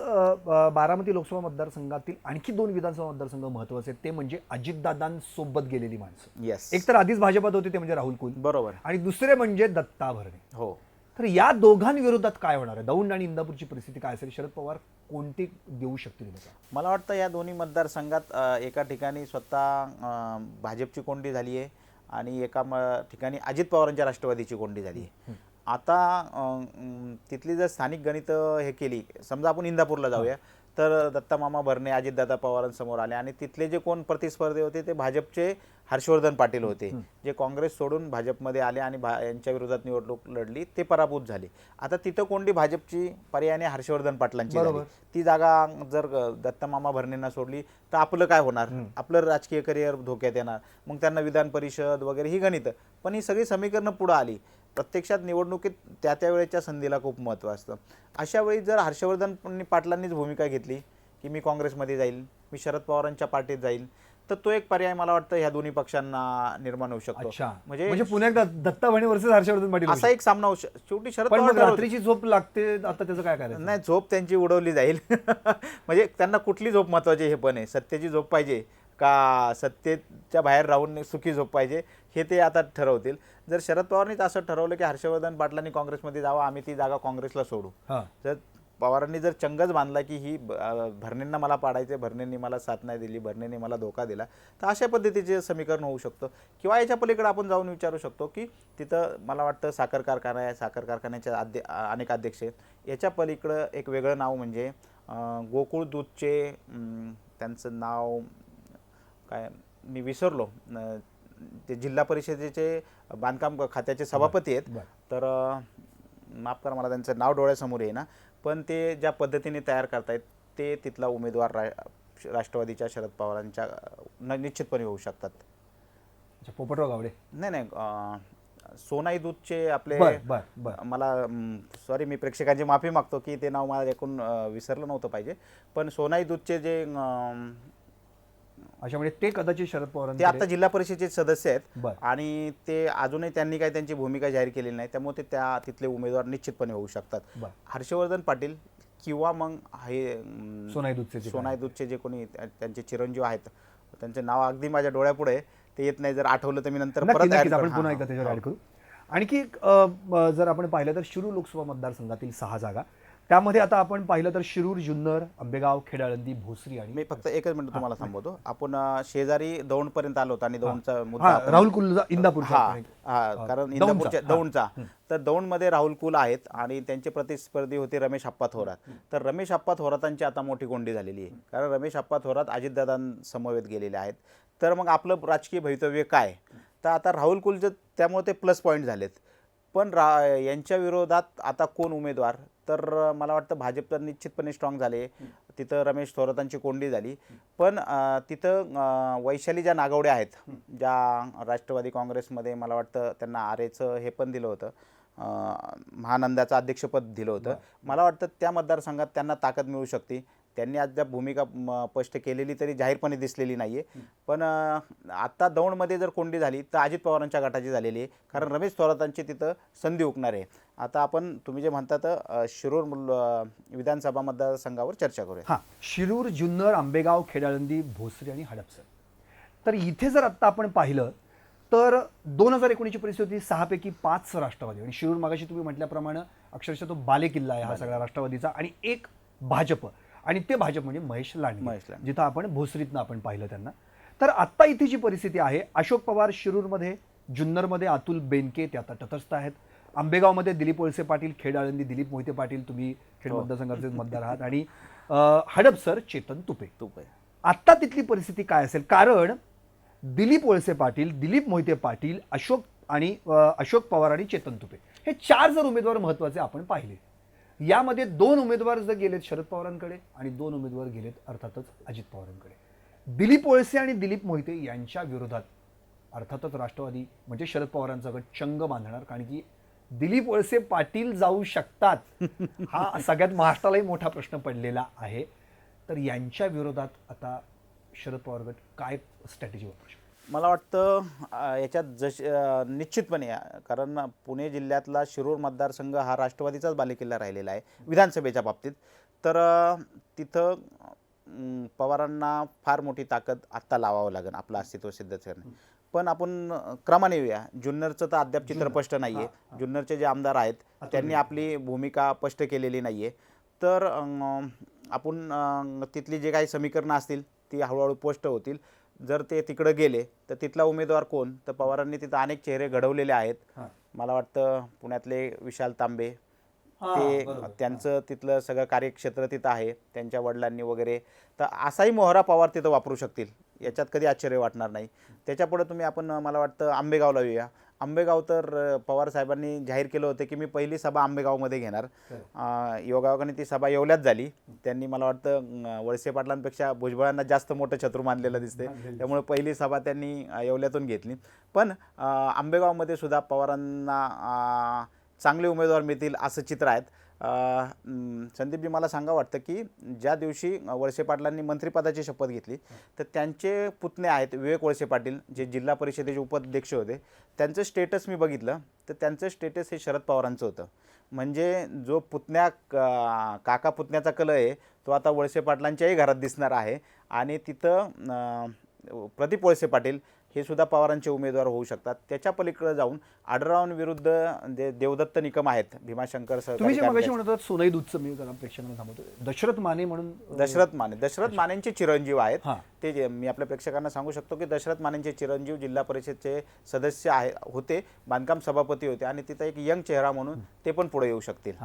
बारामती लोकसभा मतदारसंघातील आणखी 2 विधानसभा मतदारसंघ महत्वाचे आहेत. ते म्हणजे अजितदादांसोबत गेलेली माणसं. येस, एक तर आधीच भाजपात होते ते म्हणजे राहुल कुल, बरोबर. आणि दुसरे म्हणजे दत्ता भरणे. हो, तर या दोघांविरोधात काय होणार आहे? दौंड आणि इंदापूरची परिस्थिती काय असेल? शरद पवार कोणती देऊ शकतील उमेदवार? मला वाटतं या दोन्ही मतदारसंघात एका ठिकाणी स्वतः भाजपची कोंडी झाली आहे आणि एका ठिकाणी अजित पवारांच्या राष्ट्रवादीची कोंडी झाली आहे. आता तिथली जर स्थानिक गणितं हे केली, समजा आपण इंदापूरला जाऊया तर दत्ता मामा भरणे अजितदादा पवारांसमोर आले आणि तिथले जे कोण प्रतिस्पर्धी होते ते भाजपचे हर्षवर्धन पाटील होते, जे काँग्रेस सोडून भाजपमध्ये आले आणि यांच्या विरोधात निवडणूक लढली, ते पराभूत झाले. आता तिथं कोंडी भाजपची पर्यायाने हर्षवर्धन पाटलांची झाली. ती जागा जर दत्ता मामा भरणेंना सोडली तर आपलं काय होणार? आपलं राजकीय करिअर धोक्यात येणार. मग त्यांना विधान परिषद वगैरे ही गणितं, पण ही सगळी समीकरणं पुढं आली. प्रत्यक्षात निवडणुकीत त्या वेळेच्या संधीला खूप महत्त्व असतं. अशा वेळी जर हर्षवर्धन पाटलांनीच भूमिका घेतली की मी काँग्रेसमध्ये जाईल, मी शरद पवारांच्या पार्टीत जाईल, तर तो एक पर्याय मला वाटतं ह्या दोन्ही पक्षांना निर्माण होऊ शकतो. म्हणजे पुन्हा एकदा दत्ता भरणे वर्सेस हर्षवर्धन पाटील असा एक सामना होऊ शकतो. शेवटी शरद पण पवार मग रात्रीची झोप लागते, आता त्याचं काय करायचं? नाही, झोप त्यांची उडवली जाईल. म्हणजे त्यांना कुठली झोप महत्त्वाची हे पण आहे. सत्तेची झोप पाहिजे का सत्तेच्या बाहेर राहून सुखी झोप पाहिजे हे ते आता ठरवतील. जर शरद पवारांनीच असं ठरवलं की हर्षवर्धन पाटलांनी काँग्रेसमध्ये जावं, आम्ही ती जागा काँग्रेसला सोडू, जर पवारांनी जर चंगच बांधला की ही भरणेंना मला पाडायचे, भरणेंनी मला साथ नाही दिली, भरणेंनी मला धोका दिला, तर अशा पद्धतीचे समीकरण होऊ शकतं. किंवा याच्या पलीकडे आपण जाऊन विचारू शकतो की तिथं मला वाटतं साखर कारखाना आहे, साखर कारखान्याचे अनेक अध्यक्ष आहेत. याच्या पलीकडं एक वेगळं नाव म्हणजे गोकुळ दूधचे त्यांचं नाव काय मी विसरलो, ते जिल्हा परिषदेचे बांधकाम खात्याचे सभापती आहेत. तर माफ करा मला त्यांचं नाव डोळ्यासमोर येईना, पण ते ज्या पद्धतीने तयार करतायत ते तिथला उमेदवार राष्ट्रवादीच्या शरद पवारांच्या निश्चितपणे होऊ शकतात. पोपटराव गावडे नाही, सोनाई दूधचे आपले मला सॉरी मी प्रेक्षकांची माफी मागतो की ते नाव मला ऐकून विसरलं नव्हतं पाहिजे, पण सोनाई दूधचे जे अशा म्हणजे ते कदाचित शरद पवार ते आता जिल्हा परिषदेचे सदस्य आहेत आणि ते अजूनही त्यांनी काही त्यांची भूमिका जाहीर केलेली नाही, त्यामुळे ते तिथले उमेदवार निश्चितपणे होऊ शकतात. हर्षवर्धन पाटील किंवा मग हे सोनाई दूधचे जे कोणी त्यांचे चिरंजीव आहेत, त्यांचे नाव अगदी माझ्या डोळ्यापुढे ते येत नाही, जर आठवलं तर मी नंतर परत आपण पुन्हा एकदा त्याच्यावर ऍड करू. आणखी जर आपण पाहिलं तर शिरूर लोकसभा मतदारसंघातील 6 जागा, त्यामध्ये आता आपण पाहिलं तर शिरूर, जुन्नर, आंबेगाव, खेडाळंदी, भोसरी आणि मी फक्त एकच मिनिट तुम्हाला थांबवतो. आपण शेजारी दौंड पर्यंत आलो होतो आणि दौंडचा मुद्दा राहुल कुल इंदापूर, कारण इंदापूरच्या दौंडचा, तर दौंडमध्ये राहुल कुल आहेत आणि त्यांचे प्रतिस्पर्धी होते रमेश आप्पा थोरात. तर रमेश आप्पा थोरातांची आता मोठी कोंडी झालेली आहे, कारण रमेश आप्पा थोरात अजितदादांसमवेत गेलेले आहेत. तर मग आपलं राजकीय भवितव्य काय? तर आता राहुल कुलचे त्यामुळे ते प्लस पॉईंट झालेत. पण यांच्या विरोधात आता कोण उमेदवार? तर मला वाटतं भाजप तर निश्चितपणे स्ट्रॉंग झाले, तिथं रमेश थोरातांची कोंडी झाली. पण तिथं वैशाली ज्या नागवडे आहेत, ज्या राष्ट्रवादी काँग्रेसमध्ये मला वाटतं त्यांना आरेचं हे पण दिलं होतं, महानंदाचं अध्यक्षपद दिलं होतं, मला वाटतं त्या मतदारसंघात त्यांना ताकद मिळू शकते. त्यांनी अद्याप भूमिका स्पष्ट केलेली तरी जाहीरपणे दिसलेली नाही आहे. पण आत्ता दौंडमध्ये जर कोंडी झाली तर अजित पवारांच्या गटाची झालेली आहे, कारण रमेश थोरातांची तिथं संधी हुकणार आहे. आता आपण तुम्ही जे म्हणतात शिरूर विधानसभा मतदारसंघावर चर्चा करूया. शिरूर, जुन्नर, आंबेगाव, खेडाळंदी, भोसरी आणि हडपसर. तर इथे जर आत्ता आपण पाहिलं तर 2019ची परिस्थिती होती 6 पैकी 5 राष्ट्रवादी आणि शिरूर मागाशी तुम्ही म्हटल्याप्रमाणे अक्षरशः तो बालेकिल्ला आहे हा सगळा राष्ट्रवादीचा आणि एक भाजप आणि ते भाजप म्हणजे महेश महेश लांडगे लांडगे. जिथं आपण भोसरीतनं आपण पाहिलं त्यांना. तर आत्ता इथे जी परिस्थिती आहे, अशोक पवार शिरूरमध्ये, जुन्नरमध्ये अतुल बेनके ते आता तटस्थ आहेत, आंबेगावमध्ये दिलीप वळसे पाटील, खेड आळंदी दिलीप मोहिते पाटील, तुम्ही खेड मतदारसंघाचे मतदार आहात, आणि हडपसर चेतन तुपे. तूप आहे. आत्ता तिथली परिस्थिती काय असेल? कारण दिलीप वळसे पाटील, दिलीप मोहिते पाटील, अशोक पवार आणि चेतन तुपे हे 4 जर उमेदवार महत्वाचे आपण पाहिले, यामध्ये 2 उमेदवार जर गेलेत शरद पवारांकडे आणि 2 उमेदवार गेलेत अर्थातच अजित पवारांकडे. दिलीप वळसे आणि दिलीप मोहिते यांच्या विरोधात अर्थातच राष्ट्रवादी म्हणजे शरद पवारांचा गट चंग बांधणार, कारण की दिलीप वळसे पाटील जाऊ शकतात हा सगळ्यात महाराष्ट्रालाही मोठा प्रश्न पडलेला आहे. तर यांच्या विरोधात आता शरद पवार गट काय स्ट्रॅटेजी वापरू शकतो? मला वाटतं याच्यात निश्चितपणे कारण पुणे जिल्ह्यातला शिरूर मतदारसंघ हा राष्ट्रवादीचाच बालेकिल्ला राहिलेला आहे विधानसभेच्या बाबतीत. तर तिथं पवारांना फार मोठी ताकद आत्ता लावावं लागेल आपलं अस्तित्व सिद्ध करणे. पण आपण क्रमाने येऊया. जुन्नरचं तर अद्याप चित्र स्पष्ट नाही आहे. जुन्नरचे जे आमदार आहेत त्यांनी आपली भूमिका स्पष्ट केलेली नाही आहे. तर आपण तिथली जे काही समीकरणं असतील ती हळूहळू स्पष्ट होतील. जर ते तिकडं गेले तर तिथला उमेदवार कोण? तर पवारांनी तिथं अनेक चेहरे घडवलेले आहेत. मला वाटतं पुण्यातले विशाल तांबे ते त्यांचं तिथलं सगळं कार्यक्षेत्र तिथं आहे, त्यांच्या वडिलांनी वगैरे. तर असाही मोहरा पवार तिथं वापरू शकतील, याच्यात कधी आश्चर्य वाटणार नाही. त्याच्यापुढे तुम्ही आपण मला वाटतं आंबेगावला येऊया. आंबेगाव तर पवार साहेबांनी जाहीर केलं होतं की मी पहिली सभा आंबेगावमध्ये घेणार. योगायोगाने ती सभा येवल्यात झाली. त्यांनी मला वाटतं वळसे पाटलांपेक्षा भुजबळांना जास्त मोठं शत्रू मानलेलं दिसते, त्यामुळे पहिली सभा त्यांनी येवल्यातून घेतली. पण आंबेगावमध्ये सुद्धा पवारांना चांगले उमेदवार मिळतील असं चित्र आहेत. संदीपजी मला सांगा वाटतं की ज्या दिवशी वळसे पाटलांनी मंत्रिपदाची शपथ घेतली तर त्यांचे पुतणे आहेत विवेक वळसे पाटील, जे जिल्हा परिषदेचे उपाध्यक्ष होते, त्यांचं स्टेटस मी बघितलं तर त्यांचं स्टेटस हे शरद पवारांचं होतं. म्हणजे जो काका पुतण्याचा कल आहे तो आता वळसे पाटलांच्याही घरात दिसणार आहे. आणि तिथं प्रदीप वळसे पाटील हे सुद्धा पवारांचे उमेदवार होऊ शकतात. त्याच्या पलीकडे जाऊन आढळरावांविरुद्ध जे देवदत्त निकम आहेत, भीमाशंकर तुम्ही जे मगाशी सहकारी, म्हणत होतात सोनई दूधचं, मी जरा प्रेक्षकांना थांबवतो, दशरथ माने म्हणून दशरथ मानेंचे चिरंजीव आहेत. हां. ते जे मी आपल्या प्रेक्षकांना सांगू शकतो की दशरथ मानेंचे चिरंजीव जिल्हा परिषदचे सदस्य होते, बांधकाम सभापती होते, आणि तिथं एक यंग चेहरा म्हणून ते पण पुढे येऊ शकतील.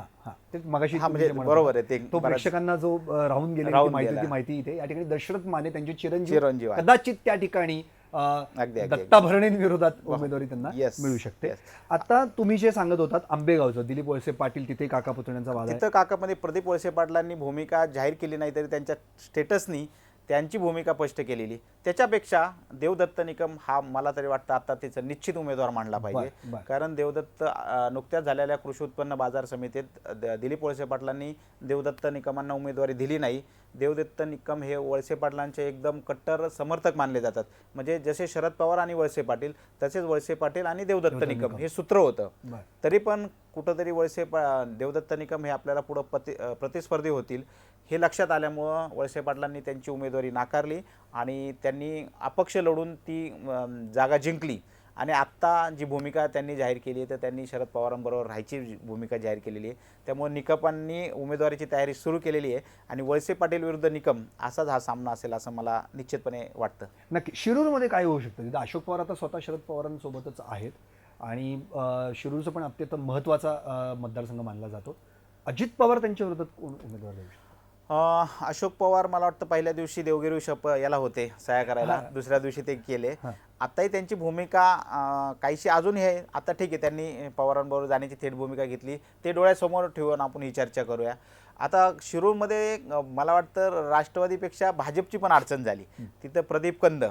ते मगाशी हा, म्हणजे तुम्ही जे म्हणत बरोबर होता, आहे. ते तो बराच- प्रेक्षकांना जो राहून गेलेली राहून माहिती गेला. ती माहिती इथे या ठिकाणी दशरथ माने त्यांचे चिरंजीव चिरंजीव आहेत. कदाचित त्या ठिकाणी अगदी. दत्ता भरणेंविरोधात उमेदवारी त्यांना Yes, मिळू शकते. yes. आता तुम्ही जे सांगत होतात आंबेगावचं दिलीप वळसे पाटील, तिथे काका पुतण्यांचा वाद आहे. तिथं काकामध्ये प्रदीप वळसे पाटलांनी भूमिका जाहीर केली नाही तरी त्यांच्या स्टेटसनी त्यांची भूमिका स्पष्ट केलेली. त्याच्यापेक्षा देवदत्त निकम हा मला तरी वाटतं आता त्याचा निश्चित उमेदवार मानला पाहिजे. बर. कारण देवदत्त नुकत्याच झालेल्या कृषी उत्पन्न बाजार समितीत दिलीप वळसे पाटलांनी देवदत्त निकमांना उमेदवारी दिली नाही. देवदत्त निकम हे वळसे पाटलांचे एकदम कट्टर समर्थक मानले जातात. म्हणजे जसे शरद पवार आणि वळसे पाटील तसेच वळसे पाटील आणि देवदत्त निकम हे सूत्र होतं. बर. तरी पण कुठंतरी देवदत्त निकम हे आपल्याला पुढं प्रतिस्पर्धी होतील हे लक्षात आल्यामुळं वळसे पाटलांनी त्यांची उमेदवारी नाकारली आणि त्यांनी अपक्ष लढून ती जागा जिंकली. आणि आत्ता जी भूमिका त्यांनी जाहीर केली आहे तर त्यांनी शरद पवारांबरोबर राहायची भूमिका जाहीर केलेली आहे. त्यामुळे निकमांनी उमेदवारीची तयारी सुरू केलेली आहे आणि वळसे पाटील विरुद्ध निकम असाच हा सामना असेल असं मला निश्चितपणे वाटतं. नक्की. शिरूरमध्ये काय होऊ शकतं? तिथं अशोक पवार आता स्वतः शरद पवारांसोबतच आहेत आणि शिरूरचं पण अत्यंत महत्त्वाचा मतदारसंघ मानला जातो. अजित पवार त्यांच्या विरोधात कोण उमेदवार देऊ शकतो? अशोक पवार मला वाटतं पहिल्या दिवशी देवगिरी याला होते सह्या करायला, दुसऱ्या दिवशी ते केले. आत्ताही त्यांची भूमिका काहीशी अजून हे आता ठीक आहे, त्यांनी पवारांबरोबर जाण्याची थेट भूमिका घेतली, ते डोळ्यासमोर ठेवून आपण ही चर्चा करूया. आता शिरूरमध्ये मला वाटतं राष्ट्रवादीपेक्षा भाजपची पण अडचण झाली. तिथं प्रदीप कंद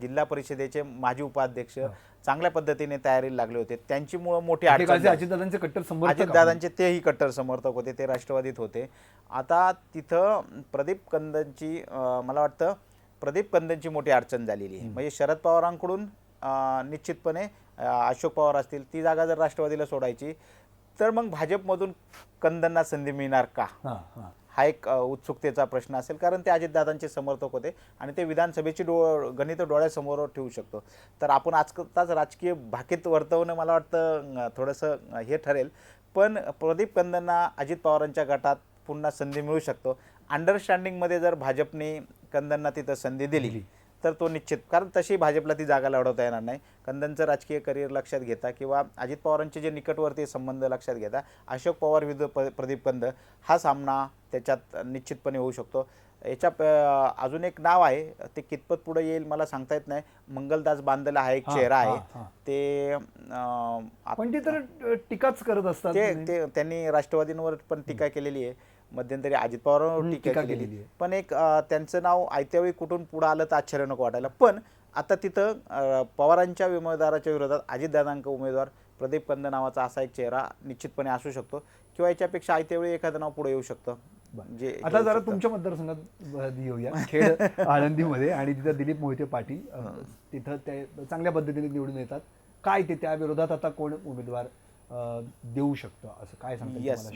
जिल्हा परिषदेचे माजी उपाध्यक्ष चांगल्या पद्धतीने तयारीला लागले होते, त्यांची मोठी अडचण झाली. अजितदादांचे कट्टर समर्थक, अजितदादांचे तेही कट्टर समर्थक होते, ते राष्ट्रवादीत होते. आता तिथं प्रदीप कंदनची मोठी अडचण झालेली आहे. म्हणजे शरद पवारांकडून निश्चितपणे अशोक पवार असतील, ती जागा जर राष्ट्रवादीला सोडायची तर मग भाजपमधून कंदनना संधी मिळणार का, हा एक उत्सुकतेचा प्रश्न असेल, कारण ते अजितदादांचे समर्थक होते आणि ते विधानसभेची गणित डोळ्यासमोर ठेवू शकतो. तर आपण आजताच राजकीय भाकीत वर्तवणं मला वाटतं थोडंसं हे ठरेल. पण प्रदीप कंदंना अजित पवारांच्या गटात पुन्हा संधी मिळू शकतो. अंडरस्टँडिंगमध्ये जर भाजपने कंदंना तिथं संधी दिली तर तो निश्चित, कारण तशी भाजपला ती जागा लढवता येणार नाही. कंदनचं राजकीय करिअर लक्षात घेता किंवा अजित पवारांचे जे निकटवर्ती संबंध लक्षात घेता अशोक पवार विरुद्ध प्रदीप कंद हा सामना त्याच्यात निश्चितपणे होऊ शकतो. अजून एक नाव आहे, ते कितपत पुढे येईल मला सांगता येत नाही. मंगलदास बांदल हा एक चेहरा आहे. ते पण ती तर टीकाच करत असतात. ते त्यांनी राष्ट्रवादींवर पण टीका केलेली आहे, मध्यंतरी अजित पवारांवर टीका केलेली आहे. पण एक त्यांचं नाव आयत्यावेळी कुठून पुढे आलं तर आश्चर्य नको वाटायला. पण आता तिथं पवारांच्या उमेदवाराच्या विरोधात अजितदादांचा उमेदवार प्रदीप कंद नावाचा असा एक चेहरा निश्चितपणे असू शकतो किंवा याच्यापेक्षा आयत्यावेळी एखादं नाव पुढे येऊ शकतं. जे आता जरा तुमच्या मतदारसंघात येऊया, खेड आळंदीमध्ये, आणि तिथं दिलीप मोहिते पाटील तिथं ते चांगल्या पद्धतीने निवडून येतात. काय ते त्या विरोधात आता कोण उमेदवार देऊ शकतं असं काय सांगता? येस,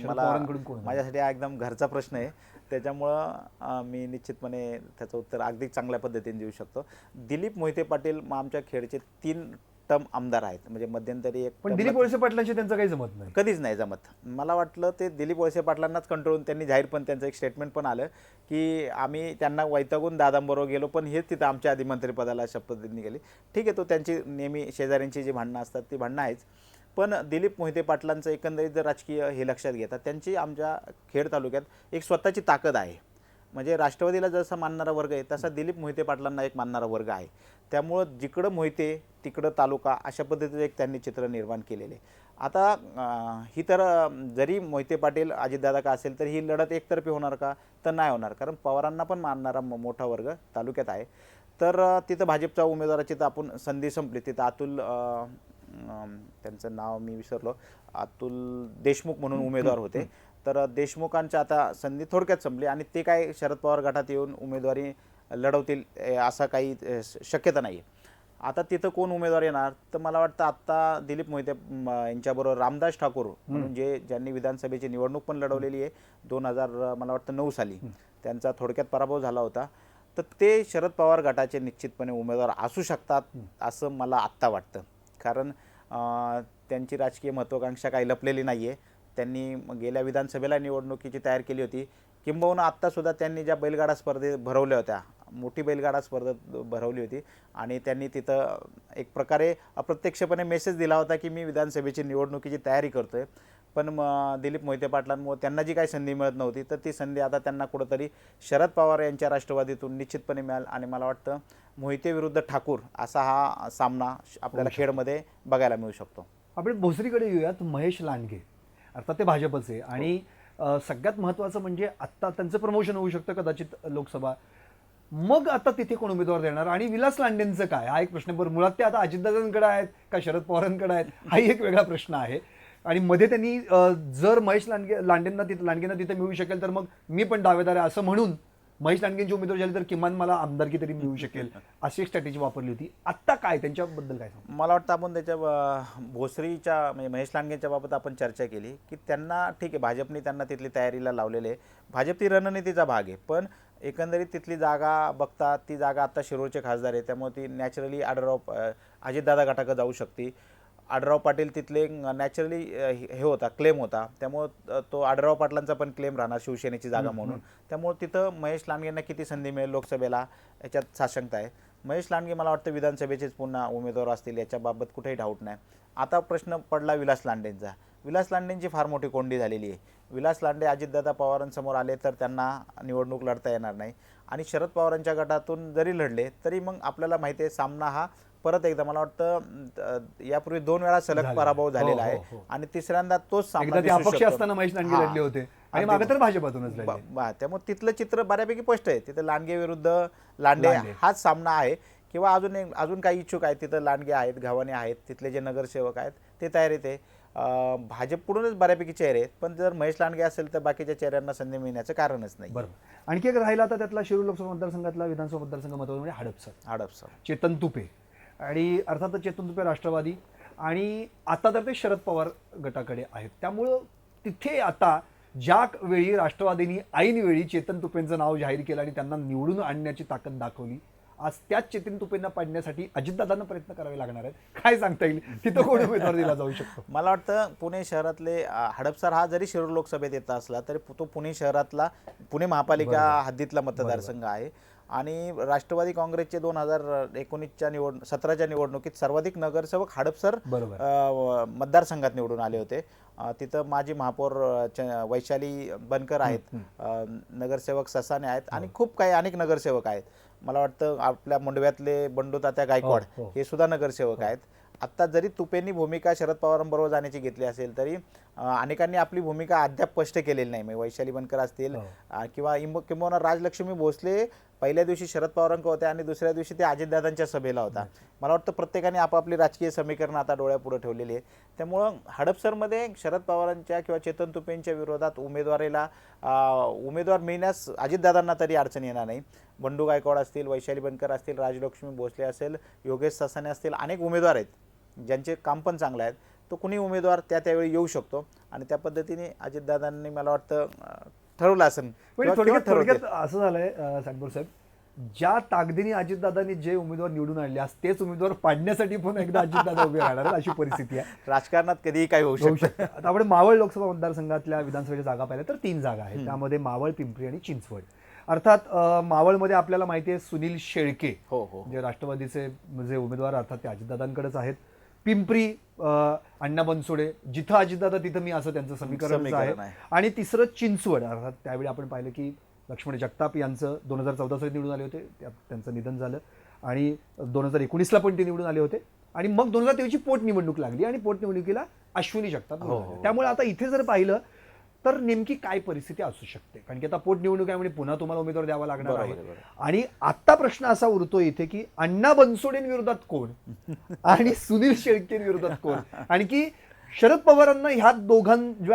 माझ्यासाठी हा एकदम घरचा प्रश्न आहे, त्याच्यामुळं मी निश्चितपणे त्याचं उत्तर अगदी चांगल्या पद्धतीने देऊ शकतो. दिलीप मोहिते पाटील आमच्या खेडचे 3 टर्म आमदार आहेत, म्हणजे मध्यंतरी एक. पण दिलीप वळसे पाटलांशी त्यांचं काही जमत नाही, कधीच नाही जमत. मला वाटलं ते दिलीप वळसे पाटलांनाच कंट्रोल, त्यांनी जाहीर पण त्यांचं एक स्टेटमेंट पण आलं की आम्ही त्यांना वैतागून दादांबरोबर गेलो, पण हेच तिथं आमच्या आधी मंत्रिपदाला शपथ गेली. ठीक आहे, तो त्यांची नेहमी शेजाऱ्यांची जी भांडणं असतात ती भांडणं आहेच. पण दिलीप मोहिते पाटलांचं एकंदरीत जर राजकीय हे लक्षात घेतात, त्यांची आमच्या खेड तालुक्यात एक स्वतःची ताकद आहे. म्हणजे राष्ट्रवादीला जसा मानणारा वर्ग आहे तसा दिलीप मोहिते पाटलांना एक मानणारा वर्ग आहे. त्यामुळं जिकडं मोहिते तिकडं तालुका अशा पद्धतीचं एक त्यांनी चित्र निर्माण केलेले. आता ही तर जरी मोहिते पाटील अजितदादा का असेल तर ही लढत एकतर्फी होणार का, तर नाही होणार, कारण पवारांना पण मानणारा मोठा वर्ग तालुक्यात आहे. तर तिथं भाजपच्या उमेदवाराची तर आपण संधी संपली. तिथं अतुल, त्यांचं नाव मी विसरलो, अतुल देशमुख म्हणून उमेदवार होते. तर देशमुखांच्या आता संधी थोडक्यात संपली आणि ते काय शरद पवार गटात येऊन उमेदवारी लढवतील असा काही शक्यता नाही आहे. आता तिथं कोण उमेदवार येणार, तर मला वाटतं आत्ता दिलीप मोहिते यांच्याबरोबर रामदास ठाकूर म्हणून ज्यांनी विधानसभेची निवडणूक पण लढवलेली आहे 2000 मला वाटतं 9 साली, त्यांचा थोडक्यात पराभव झाला होता. तर ते शरद पवार गटाचे निश्चितपणे उमेदवार असू शकतात असं मला आत्ता वाटतं, कारण त्यांची राजकीय महत्त्वाकांक्षा काही लपलेली नाही आहे. त्यांनी गेल्या विधानसभेला निवडणुकीची तयारी केली होती, किंबहुना आत्तासुद्धा त्यांनी ज्या बैलगाडा स्पर्धेत भरवल्या होत्या, मोठी बैलगाडा स्पर्धेत भरवली होती आणि त्यांनी तिथं एक प्रकारे अप्रत्यक्षपणे मेसेज दिला होता की मी विधानसभेची निवडणुकीची तयारी करतोय. पण दिलीप मोहिते पाटलांमुळे त्यांना जी काही संधी मिळत नव्हती, तर ती संधी आता त्यांना कुठंतरी शरद पवार यांच्या राष्ट्रवादीतून निश्चितपणे मिळाल आणि मला वाटतं मोहिते विरुद्ध ठाकूर असा हा सामना आपल्याला खेडमध्ये बघायला मिळू शकतो. आपण भोसरीकडे येऊयात. महेश लांडगे अर्थात ते भाजपचे आणि सगळ्यात महत्त्वाचं म्हणजे आत्ता त्यांचं प्रमोशन होऊ शकतं कदाचित लोकसभा. मग आता तिथे कोण उमेदवार देणार आणि विलास लांडेंचं काय, हा एक प्रश्न. बरं, मुळात ते आता अजितदादांकडे आहेत का शरद पवारांकडे आहेत, हाही एक वेगळा प्रश्न आहे. आणि मध्ये त्यांनी जर महेश लांडेंना तिथे मिळू शकेल तर मग मी पण दावेदार आहे असं म्हणून महेश लांडगेंची उमेदवारी झाली तर किमान मला आमदारकी तरी मिळू शकेल अशी एक स्ट्रॅटेजी वापरली होती. आत्ता काय त्यांच्याबद्दल काय सांगू? मला वाटतं आपण त्याच्या भोसरीच्या म्हणजे महेश लांडगेंच्या बाबत आपण चर्चा केली की त्यांना ठीक आहे, भाजपने त्यांना तिथली तयारीला लावलेले आहे, भाजप ती रणनीतीचा भाग आहे. पण एकंदरीत तिथली जागा बघता ती जागा आत्ता शिरूरचे खासदार आहे, त्यामुळे ती नॅचरली अजितदादा गटाकडे जाऊ शकते. आढळराव पाटील तिथले नॅचरली हे होता, क्लेम होता, त्यामुळं तो आढळराव पाटलांचा पण क्लेम राहणार शिवसेनेची जागा म्हणून. त्यामुळे तिथं महेश लांडगेंना किती संधी मिळेल लोकसभेला याच्यात साशंकता आहे. महेश लांडगे मला वाटतं विधानसभेचेच पुन्हा उमेदवार असतील याच्याबाबत कुठेही डाऊट नाही. आता प्रश्न पडला विलास लांडेंचा. विलास लांडेंची फार मोठी कोंडी झालेली आहे. विलास लांडे अजितदादा पवारांसमोर आले तर त्यांना निवडणूक लढता येणार नाही आणि शरद पवारांच्या गटातून जरी लढले तरी मग आपल्याला माहिती आहे सामना हा परत एकदा मला वाटतं यापूर्वी 2 वेळा सलग पराभव झालेला आहे आणि तिसऱ्यांदा तोच सामना अपक्ष असताना महेश लांडगे लढले होते आणि मागे तर भाजपातूनच लढले. त्यामुळे तिथलं चित्र बऱ्यापैकी स्पष्ट आहे. तिथं लांडगे विरुद्ध लांडे हाच सामना आहे किंवा अजून काही इच्छुक आहेत. तिथं लांडगे आहेत, गव्हाणे आहेत, तिथले जे नगरसेवक आहेत ते तयारीत आहे. भाजपकडूनच बऱ्यापैकी चेहरे आहेत, पण जर महेश लांडगे असेल तर बाकीच्या चेहऱ्यांना संधी मिळण्याचं कारणच नाही. बरोबर. आणखी एक राहिला आता त्यातला शिरूर लोकसभा मतदारसंघातला विधानसभा मतदारसंघ महत्त्वाचा म्हणजे हडपसर चेतन तुपे आणि अर्थातच चेतन तुपे राष्ट्रवादी आणि आता तर ते शरद पवार गटाकडे आहेत. त्यामुळं तिथे आता ज्या वेळी राष्ट्रवादीने ऐन वेळी चेतन तुपेंचं नाव जाहीर केलं आणि त्यांना निवडून आणण्याची ताकद दाखवली, आज त्याच चेतन तुपेंना पाडण्यासाठी अजितदादांना प्रयत्न करावे लागणार आहेत. काय सांगता येईल तिथं कोण उमेदवार दिला जाऊ शकतो? मला वाटतं पुणे शहरातले हडपसर हा जरी शिरूर लोकसभेत येत असला तरी तो पुणे शहरातला पुणे महापालिका हद्दीतला मतदारसंघ आहे. आणि राष्ट्रवादी काँग्रेसचे 2019च्या 17च्या निवडणुकीत सर्वाधिक नगरसेवक हडपसर मतदारसंघात निवडून आले होते. तिथं माजी महापौर वैशाली बनकर आहेत, नगरसेवक ससाने आहेत आणि खूप काही अनेक नगरसेवक आहेत. मला वाटतं आपल्या मुंडव्यातले बंडू तात्या गायकवाड हे सुद्धा नगरसेवक आहेत. आत्ता जरी तुपेंनी भूमिका शरद पवारांबरोबर जाण्याची घेतली असेल तरी अनेकांनी आपली भूमिका अद्याप स्पष्ट केलेली नाही. म्हणजे वैशाली बनकर असतील किंवा किंबहुना राजलक्ष्मी भोसले पहिल्या दिवशी शरद पवारांकडे होत्या आणि दुसऱ्या दिवशी ते अजितदादांच्या सभेला होता. मला वाटतं प्रत्येकाने आपापली राजकीय समीकरण आता डोळ्यापुढे ठेवलेली आहे. त्यामुळं हडपसरमध्ये शरद पवारांच्या किंवा चेतन तुपेंच्या विरोधात उमेदवार मिळण्यास अजितदादांना तरी अडचण येणार नाही. बंडू गायकवाड असतील, वैशाली बनकर असतील, राजलक्ष्मी भोसले असेल, योगेश ससाने असतील, अनेक उमेदवार आहेत ज्यांचे काम पण चांगलं आहेत. तो कुणी उमेदवार त्यावेळी येऊ शकतो आणि त्या पद्धतीने अजितदादांनी मला वाटतं ठरवलं असेल. पण थोडक्यात असं झालंय साटभर साहेब, ज्या ताकदीने अजितदादांनी जे उमेदवार निवडून आणले आज तेच उमेदवार पाडण्यासाठी पुन्हा एकदा अजितदादा उभे राहणार आहेत, अशी परिस्थिती आहे. राजकारणात कधीही काही होऊ शकतं. आता आपण मावळ लोकसभा मतदारसंघातल्या विधानसभेच्या जागा पाहिल्या तर 3 जागा आहेत. त्यामध्ये मावळ, पिंपरी आणि चिंचवड. अर्थात मावळमध्ये आपल्याला माहिती आहे सुनील शेळके जे राष्ट्रवादीचे जे उमेदवार अर्थात ते अजितदादांकडेच आहेत. पिंपरी अण्णा बनसोडे, जिथं अजितदादा तिथं मी, असं त्यांचं समीकरण आहे. आणि तिसरं चिंचवड. अर्थात त्यावेळी आपण पाहिलं की लक्ष्मण जगताप यांचं 2014 साली निवडून आले होते, त्यांचं निधन झालं आणि 2019ला पण ते निवडून आले होते आणि मग 2023ची पोटनिवडणूक लागली आणि पोटनिवडणुकीला अश्विनी जगताप निवडून आले. त्यामुळे आता इथे जर पाहिलं तर नेमकी काय परिस्थिती असू शकते, कारण की आता पोटनिवडणूक आहे म्हणजे पुन्हा तुम्हाला उमेदवार द्यावा लागणार आहे. आणि आता प्रश्न असा उरतो इथे की अण्णा बनसोडेंविरोधात कोण आणि सुनील शेळकेंविरोधात कोण, आणि की शरद पवारांना ह्या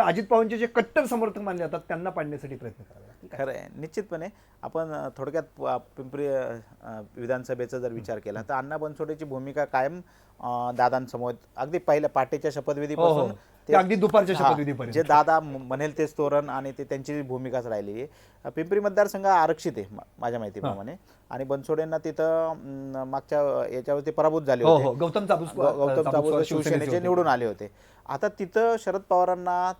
अजित पवारांचे जे कट्टर समर्थक मानले जातात त्यांना पाडण्यासाठी प्रयत्न करावे. खरं आहे. निश्चितपणे आपण थोडक्यात पिंपरी विधानसभेचा जर विचार केला तर अण्णा बनसोडेची भूमिका कायम दादांसमोर अगदी पहिल्या पाटेच्या शपथविधीपासून ते अगदी दुपारच्या शपथविधीपर्यंत जे दादा म्हणेल तेच तोरण आणि ते त्यांची भूमिकाच राहिलेली आहे. पिंपरी मतदारसंघ आरक्षित आहे माझ्या माहितीप्रमाणे आणि बनसोडेंना तिथं मागच्या याच्यावरती पराभूत झाले होते. गौतम चाबूस शिवसेनेचे निवडून आले होते. आता तिथं शरद पवारांना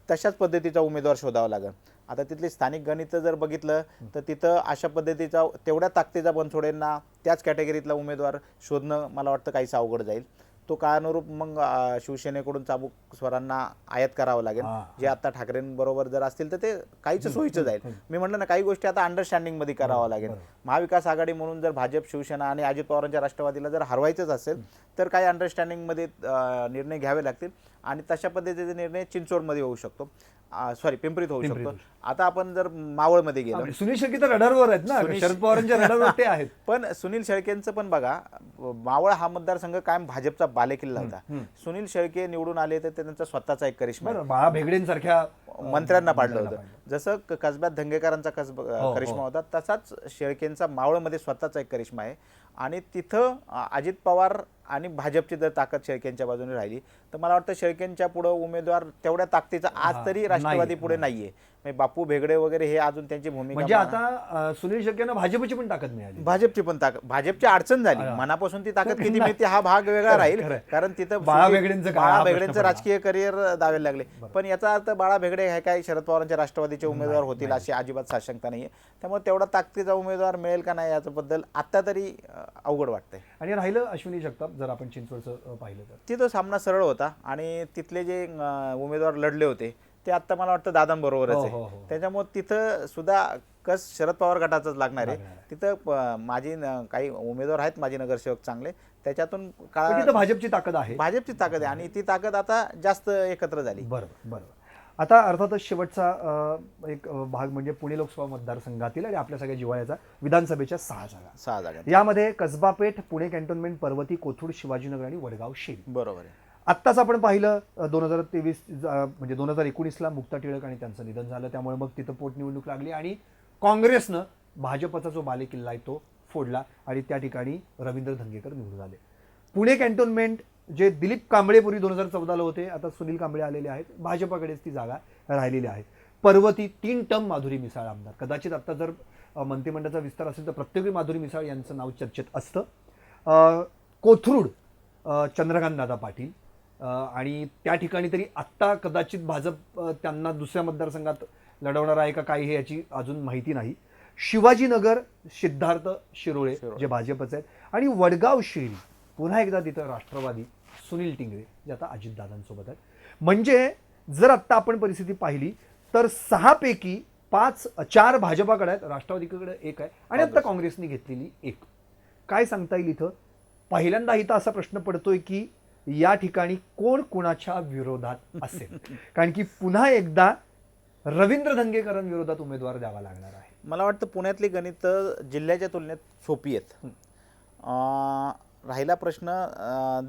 तशाच पद्धतीचा उमेदवार शोधावा लागेल. आता तिथली स्थानिक गणित जर बघितलं तर तिथं अशा पद्धतीचा तेवढ्या ताकदीचा बनसोडेंना त्याच कॅटेगरीतला उमेदवार शोधणं मला वाटतं काहीच अवघड जाईल. तो काळानुरूप मग शिवसेनेकडून चाबूक स्वरांना आयात करावं लागेल, जे आता ठाकरेंबरोबर जर असतील तर ते काहीच सोयीचं जाईल. मी म्हटलं ना, काही गोष्टी आता अंडरस्टँडिंगमध्ये करावं लागेल. महाविकास आघाडी म्हणून जर भाजप, शिवसेना आणि अजित पवारांच्या राष्ट्रवादीला जर हरवायचंच असेल तर काही अंडरस्टँडिंगमध्ये निर्णय घ्यावे लागतील आणि तशा पद्धतीचे निर्णय चिंचवडमध्ये होऊ शकतो, पिंपरीत होऊ शकतो. आता आपण जर मावळमध्ये गेलो, सुनील शेळके तर रडारवर आहेत ना, शरद पवारांच्या रडारवर ते आहेत. पण सुनील शेळकेंचं पण बघा, मावळ हा मतदारसंघ कायम भाजपचा बालेकिल्ला होता. सुनील शेळके निवडून आले तर त्यांचा स्वतःचा एक करिश्मा, बाळा भेगडेंसारख्या मंत्र्यांना पाडलं होतं. जसं कसब्यात धंगेकरांचा करिश्मा होता तसाच शेळकेंचा मावळमध्ये स्वतःचा एक करिश्मा आहे. आणि तिथं अजित पवार आणि भाजपची जर ताकद शेळकेंच्या बाजूने राहिली तर मला वाटतं शेळकेंच्या पुढे उमेदवार तेवढ्या ताकदीचा आज तरी राष्ट्रवादी पुढे नाहीये. बापू भेगडे वगैरे हे अजून त्यांची भूमिका, म्हणजे आता सुनील शेळकेंना भाजपची पण ताकद मिळाली, भाजपची पण ताकद, भाजपची अडचण झाली. मनापासून ती ताकद किती मिळते हा भाग वेगळा राहील, कारण तिथं बाळा भेगडेंचं राजकीय करिअर दावे लागले. पण याचा अर्थ बाळा भेगडे हे काय शरद पवारांच्या राष्ट्रवादीचे उमेदवार होतील अशी अजिबात साशंकता नाहीये. त्यामुळे तेवढा ताकदीचा उमेदवार मिळेल का नाही याच्याबद्दल आता तरी अवघड वाटतंय. आणि राहिलं अश्विनी जगताप, जर आपण चिंचवडचं पाहिलं तर तिथं सामना सरळ होता आणि तिथले जे उमेदवार लढले होते ते आता मला वाटतं दादांबरोबरच आहे. त्याच्यामुळे तिथं सुद्धा कस शरद पवार गटाचंच लागणार आहे. तिथं माझी काही उमेदवार आहेत, माझे नगरसेवक चांगले, त्याच्यातून भाजपची ताकद आहे, भाजपची ताकद आहे आणि ती ताकद आता जास्त एकत्र झाली. बरोबर. आता अर्थातच शेवटचा एक भाग म्हणजे पुणे लोकसभा मतदारसंघातील आणि आपल्या सगळ्या जिव्हाळ्याचा विधानसभेच्या 6 जागा. यामध्ये कसबा पेठ, पुणे कॅन्टोन्मेंट, पर्वती, कोथरूड, शिवाजीनगर आणि वडगाव शेरी. बरोबर आहे. आत्ताच आपण पाहिलं 2023 म्हणजे 2019ला मुक्ता टिळक आणि त्यांचं निधन झालं, त्यामुळे मग तिथं पोटनिवडणूक लागली आणि काँग्रेसनं भाजपचा जो बालेकिल्ला आहे तो फोडला आणि त्या ठिकाणी रवींद्र धंगेकर निवडून आले. पुणे कॅन्टोन्मेंट जे दिलीप कांबळे पूर्वी 2014ला होते, आता सुनील कांबळे आलेले आहेत, भाजपाकडेच ती जागा राहिलेली आहे. पर्वती 3 टर्म माधुरी मिसाळ आमदार. कदाचित आता जर मंत्रिमंडळाचा विस्तार असेल तर प्रत्येकी माधुरी मिसाळ यांचं नाव चर्चेत असतं. कोथरूड चंद्रकांत दादा पाटील आणि त्या ठिकाणी तरी आत्ता कदाचित भाजप त्यांना दुसऱ्या मतदारसंघात लढवणार आहे का काय हे याची अजून माहिती नाही. शिवाजीनगर सिद्धार्थ शिरोळे जे भाजपचे आहेत आणि वडगाव शेरी पुन्हा एकदा तिथं राष्ट्रवादी सुनील टिंगरे जे आता अजितदादांसोबत आहेत. म्हणजे जर आत्ता आपण परिस्थिती पाहिली तर 6 पैकी 4 भाजपाकडे आहेत, राष्ट्रवादीकडे 1 आहे आणि आता काँग्रेसने घेतलेली 1. काय सांगता येईल इथं? पहिल्यांदा इथं असा प्रश्न पडतोय की या ठिकाणी कोण कुणाच्या विरोधात असेल, कारण की पुन्हा एकदा रवींद्र धंगेकरांविरोधात उमेदवार द्यावा लागणार आहे. मला वाटतं पुण्यातली गणित जिल्ह्याच्या तुलनेत सोपी आहेत. राहिला प्रश्न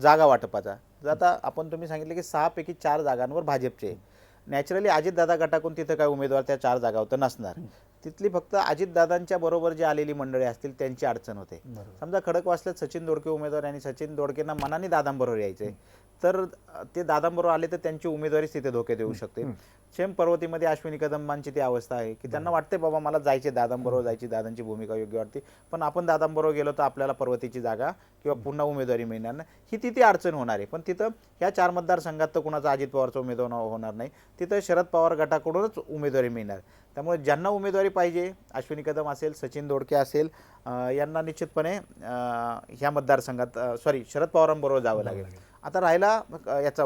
जागा वाटपाचा. जर आता तुम्ही सांगितलं की 6 पैकी 4 जागांवर भाजपचे, नॅचरली अजितदादा गटाकडून तिथं काय उमेदवार त्या 4 जागावर नसणार. तिथली फक्त अजितदादांच्या बरोबर जे आलेली मंडळी असतील त्यांची अडचण होते. समजा खडकवासल्यात सचिन दोडके उमेदवार आणि सचिन दोडकेंना मनाने दादांबरोबर यायचे, तर ते दादांबरोबर आले तर त्यांची उमेदवारीच तिथे धोके देऊ शकते. सेम पर्वतीमध्ये अश्विनी कदमांची ती अवस्था आहे की त्यांना वाटते बाबा मला जायचे दादांबरोबर जायची, दादांची भूमिका योग्य वाटते, पण आपण दादांबरोबर गेलो तर आपल्याला पर्वतीची जागा किंवा पुन्हा उमेदवारी मिळणार नाही, ही तिथे अडचण होणार आहे. पण तिथं ह्या 4 मतदारसंघात तर कुणाचा अजित पवारचा उमेदवार होणार नाही, तिथं शरद पवार गटाकडूनच उमेदवारी मिळणार. त्यामुळे ज्यांना उमेदवारी पाहिजे, अश्विनी कदम असेल, सचिन दोडके असेल, यांना निश्चितपणे ह्या मतदारसंघात शरद पवारांबरोबर जावं लागेल. आता राहिला याचा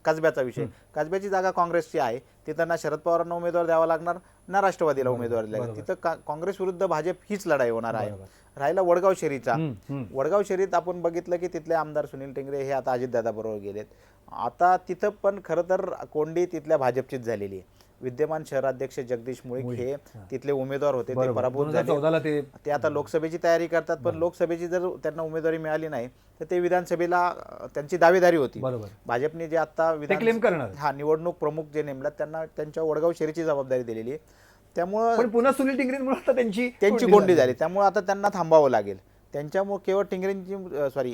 कसब्याचा विषय. कसब्याची जागा काँग्रेसची आहे, तिथं ना शरद पवारांना उमेदवार द्यावा लागणार ना राष्ट्रवादीला उमेदवार लागेल. तिथं काँग्रेस विरुद्ध भाजप हीच लढाई होणार आहे. राहिला वडगाव शहरीचा. वडगाव शहरीत आपण बघितलं की तिथले आमदार सुनील टिंगरे हे आता अजितदादा बरोबर गेलेत. आता तिथं पण खरं तर कोंडी तिथल्या भाजपचीच झालेली आहे. विद्यमान शहराध्यक्ष जगदीश मुळीक हे तिथले उमेदवार होते, ते पराभूत झाले. ते आता लोकसभेची तयारी करतात, पण लोकसभेची जर त्यांना उमेदवारी मिळाली नाही तर ते विधानसभेला त्यांची दावेदारी होती. भाजपने जे आता निवडणूक प्रमुख जे नेमलात त्यांना त्यांच्या वडगाव शहरीची जबाबदारी दिलेली आहे. त्यामुळे पुन्हा सुनील टिंगरेंमुळे आता त्यांची कोंडी झाली. त्यामुळे आता त्यांना थांबावं लागेल. त्यांच्यामुळे केवळ टिंगरेंची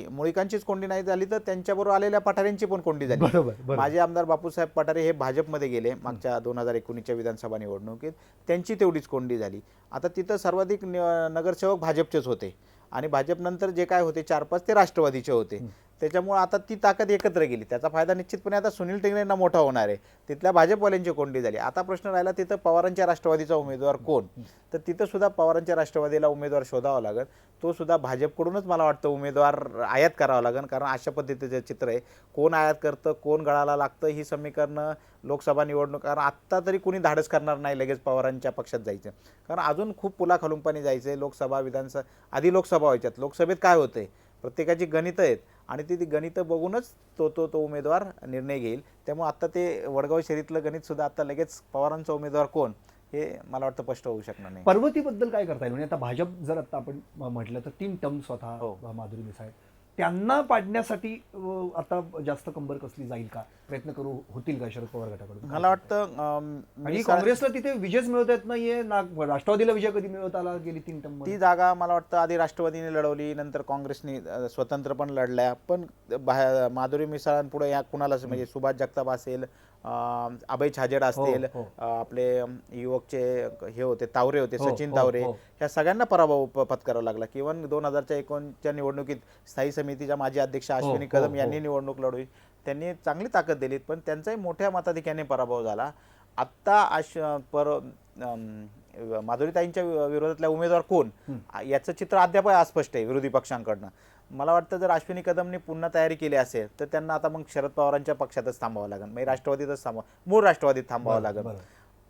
मुळीकांचीच कोंडी नाही झाली तर त्यांच्याबरोबर आलेल्या पठारेंची पण कोंडी झाली. माजी आमदार बापूसाहेब पठारे हे भाजपमध्ये गेले मागच्या 2019च्या विधानसभा निवडणुकीत, त्यांची तेवढीच कोंडी झाली. आता तिथं सर्वाधिक नगरसेवक भाजपचेच होते आणि भाजपनंतर जे काय होते 4-5 ते राष्ट्रवादीचे होते. त्याच्यामुळे आता ती ताकद एकत्र गेली. त्याचा फायदा निश्चितपणे आता सुनील टिंगरेंना मोठा होणार आहे. तिथल्या भाजपवाल्यांची कोंडी झाली. आता प्रश्न राहिला तिथं पवारांच्या राष्ट्रवादीचा उमेदवार कोण, तर तिथं सुद्धा पवारांच्या राष्ट्रवादीला उमेदवार शोधावा लागेल. तो सुद्धा भाजपकडूनच मला वाटतं उमेदवार आयात करावा लागेल, कारण अशा पद्धतीचं चित्र आहे. कोण आयात करतं, कोण गळाला लागतं, ही समीकरणं लोकसभा निवडणूक, कारण आत्ता तरी कुणी धाडस करणार नाही लगेच पवारांच्या पक्षात जायचं, कारण अजून खूप पुलाखालून पाणी जायचं आहे. लोकसभा विधानसभा आधी लोकसभा व्हायच्यात, लोकसभेत काय होतंय प्रत्येकाची गणितं आहेत आणि ती गणितं बघूनच तो उमेदवार निर्णय घेईल. त्यामुळे आता ते वडगाव शहरीतलं गणित सुद्धा आता लगेच पवारांचा उमेदवार कोण हे मला वाटतं स्पष्ट होऊ शकणार नाही. पर्वतीबद्दल काय करता येईल? म्हणजे आता भाजप जर आता आपण म्हटलं तर 3 टर्म स्वतः माधुरी मिसाळ त्यांना पाडण्यासाठी आता जास्त कंबर कसली जाईल का, प्रयत्न होतील का शरद पवार गटाकडून? मला वाटतं आणि काँग्रेसला तिथे विजयच मिळवता येत नाहीये ना, राष्ट्रवादीला विजय कधी मिळवता आला गेली 3 टर्म? ती जागा मला वाटतं आधी राष्ट्रवादीने लढवली, नंतर काँग्रेसने स्वतंत्र पण लढल्या, पण माधुरी मिसाळांपुढे या कुणालाच म्हणजे सुभाष जगताप असेल, अभय छाजेड असतील, आपले युवकचे हे होते तावरे होते, सचिन तावरे, ह्या सगळ्यांना पराभव पत्करावा लागला. किंवा 2021च्या निवडणुकीत स्थायी समितीच्या माजी अध्यक्ष अश्विनी कदम यांनी निवडणूक लढवली, त्यांनी चांगली ताकद दिली, पण त्यांचाही मोठ्या मताधिक्याने पराभव झाला. आत्ता माधुरीताईंच्या विरोधातल्या उमेदवार कोण याचं चित्र अद्याप अस्पष्ट आहे विरोधी पक्षांकडनं. मला वाटतं जर अश्विनी कदमने पुन्हा तयारी केली असेल तर त्यांना आता मग शरद पवारांच्या पक्षातच थांबावं लागेल, म्हणजे राष्ट्रवादीतच मूळ राष्ट्रवादीत थांबावं लागेल.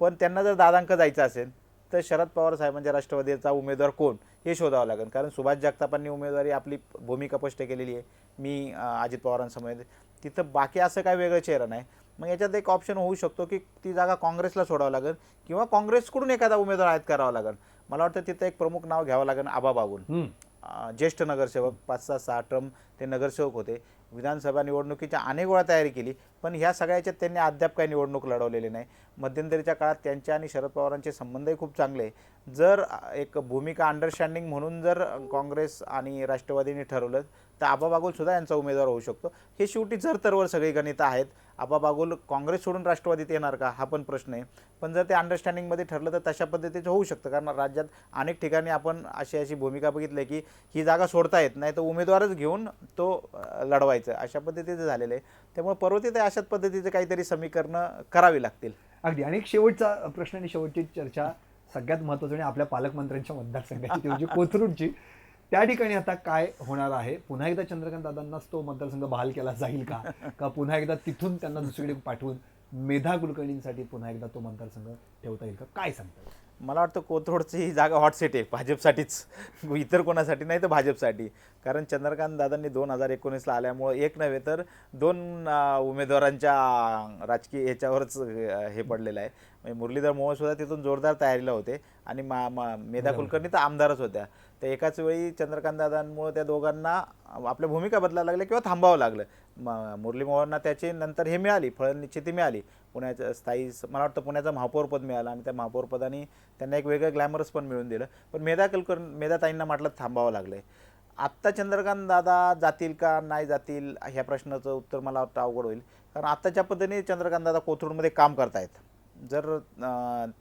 पण त्यांना जर दादांक जायचं असेल तर शरद पवार साहेबांच्या राष्ट्रवादीचा उमेदवार कोण हे शोधावं लागेल, कारण सुभाष जगतापांनी उमेदवारी आपली भूमिका स्पष्ट केलेली आहे, मी अजित पवारांसमोर, तिथं बाकी असं काय वेगळं चेहरा नाही. मग याच्यात एक ऑप्शन होऊ शकतो की ती जागा काँग्रेसला सोडावं लागेल किंवा काँग्रेसकडून एखादा उमेदवार आयात करावा लागेल. मला वाटतं तिथं एक प्रमुख नाव घ्यावं लागेल आबा बागुल, ज्येष्ठ नगरसेवक, 5-6 टर्म ते नगरसेवक होते. विधानसभा निवडणुकीच्या अनेक वेळा तयारी केली, पण ह्या सगळ्याच्यात त्यांनी अद्याप काही निवडणूक लढवलेली नाही. मध्यंतरीच्या काळात त्यांच्या आणि शरद पवारांचे संबंधही खूप चांगले आहे. जर एक भूमिका अंडरस्टँडिंग म्हणून जर काँग्रेस आणि राष्ट्रवादीने ठरवलं तर आबा बागुल सुद्धा यांचा उमेदवार होऊ शकतो. हे शेवटी जर तरवर सगळी गणितं आहेत. आबा बागुल काँग्रेस सोडून राष्ट्रवादीत येणार का हा पण प्रश्न आहे. पण जर ते अंडरस्टँडिंगमध्ये ठरलं तर तशा पद्धतीचं होऊ शकतं, कारण राज्यात अनेक ठिकाणी आपण अशी भूमिका बघितली की ही जागा सोडता येत नाही, तर उमेदवारच घेऊन तो लढवायचं अशा पद्धतीचं झालेलं आहे. त्यामुळे पर्वतीत अशाच पद्धतीचे काहीतरी समीकरणं करावी लागतील. अगदी. आणि एक शेवटचा प्रश्न आणि शेवटची चर्चा सगळ्यात महत्त्वाची आणि आपल्या पालकमंत्र्यांच्या मतदारसंघाची ती म्हणजे कोथरूडची. त्या ठिकाणी आता काय होणार आहे? पुन्हा एकदा चंद्रकांत दादांनाच तो मतदारसंघ बहाल केला जाईल का पुन्हा एकदा तिथून त्यांना दुसरीकडे पाठवून मेधा कुलकर्णींसाठी पुन्हा एकदा तो मतदारसंघ ठेवता येईल का? काय सांगता? मला वाटतं कोथरूडची ही जागा हॉट सीट आहे भाजपसाठीच, इतर कोणासाठी नाही तर भाजपसाठी. कारण चंद्रकांत दादांनी 2019ला आल्यामुळं एक नव्हे तर 2 उमेदवारांच्या राजकीय ह्याच्यावरच हे पडलेलं आहे. म्हणजे मुरलीधर मोहोळसुद्धा तिथून जोरदार तयारीला होते आणि मेधा कुलकर्णी तर आमदारच होत्या. तर एकाच वेळी चंद्रकांत दादांमुळं त्या दोघांना आपल्या भूमिका बदलायला लागल्या किंवा थांबावं लागलं. मुरली मोहोळांना त्याची नंतर हे मिळाली, फळनिश्चिती मिळाली, पुण्याचं स्थायी मला वाटतं पुण्याचं महापौरपद मिळालं आणि त्या महापौरपदाने त्यांना एक वेगळं ग्लॅमरस पण मिळून दिलं. पण मेधाताईंना म्हटलं थांबावं लागलं आहे. आत्ता चंद्रकांत दादा जातील का नाही जातील ह्या प्रश्नाचं उत्तर मला वाटतं अवघड होईल, कारण आत्ताच्या पद्धतीने चंद्रकांत दादा कोथरूडमध्ये काम करतायत. जर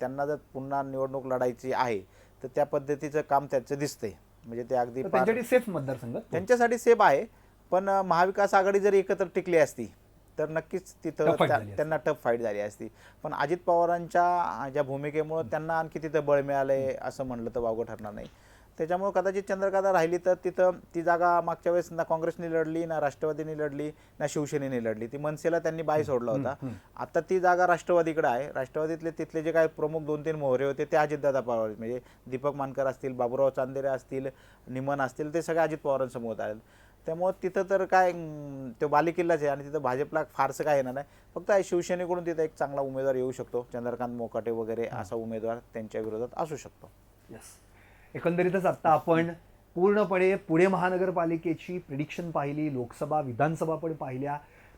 त्यांना जर पुन्हा निवडणूक लढायची आहे तर त्या पद्धतीचं काम त्यांचं दिसतंय. म्हणजे ते अगदी त्यांच्यासाठी सेफ मतदारसंघ त्यांच्यासाठी सेफ आहे. पण महाविकास आघाडी जर एकत्र टिकली असती तर नक्कीच तिथं त्यांना टफ फाईट झाली असती. पण अजित पवारांच्या ज्या भूमिकेमुळं त्यांना आणखी तिथं बळ मिळालंय असं म्हणलं तर वावगं ठरणार नाही. त्याच्यामुळे कदाचित चंद्रकांत राहिली तर तिथं ती जागा मागच्या वेळेस ना काँग्रेसने लढली, ना राष्ट्रवादीने लढली, ना शिवसेनेने लढली. ती मनसेला त्यांनी बाय सोडला होता. आता ती जागा राष्ट्रवादीकडे आहे. राष्ट्रवादीतले तिथले जे काही प्रमुख 2-3 मोहरे होते ते अजितदादा पवार, म्हणजे दीपक मानकर असतील, बाबूराव चांदेरे असतील, निमन असतील, ते सगळे अजित पवारांसमोर आले. त्यामुळे तिथं तर काय तो बालेकिल्लाच आहे आणि तिथं भाजपला फारसं काय येणार नाही. फक्त शिवसेनेकडून तिथं एक चांगला उमेदवार येऊ शकतो, चंद्रकांत मोकाटे वगैरे असा उमेदवार त्यांच्या विरोधात असू शकतो. यस. एकंदरीतच आत्ता आपण पूर्णपणे पुणे महानगरपालिकेची प्रिडिक्शन पाहिली, लोकसभा विधानसभा पण पाहिल्या.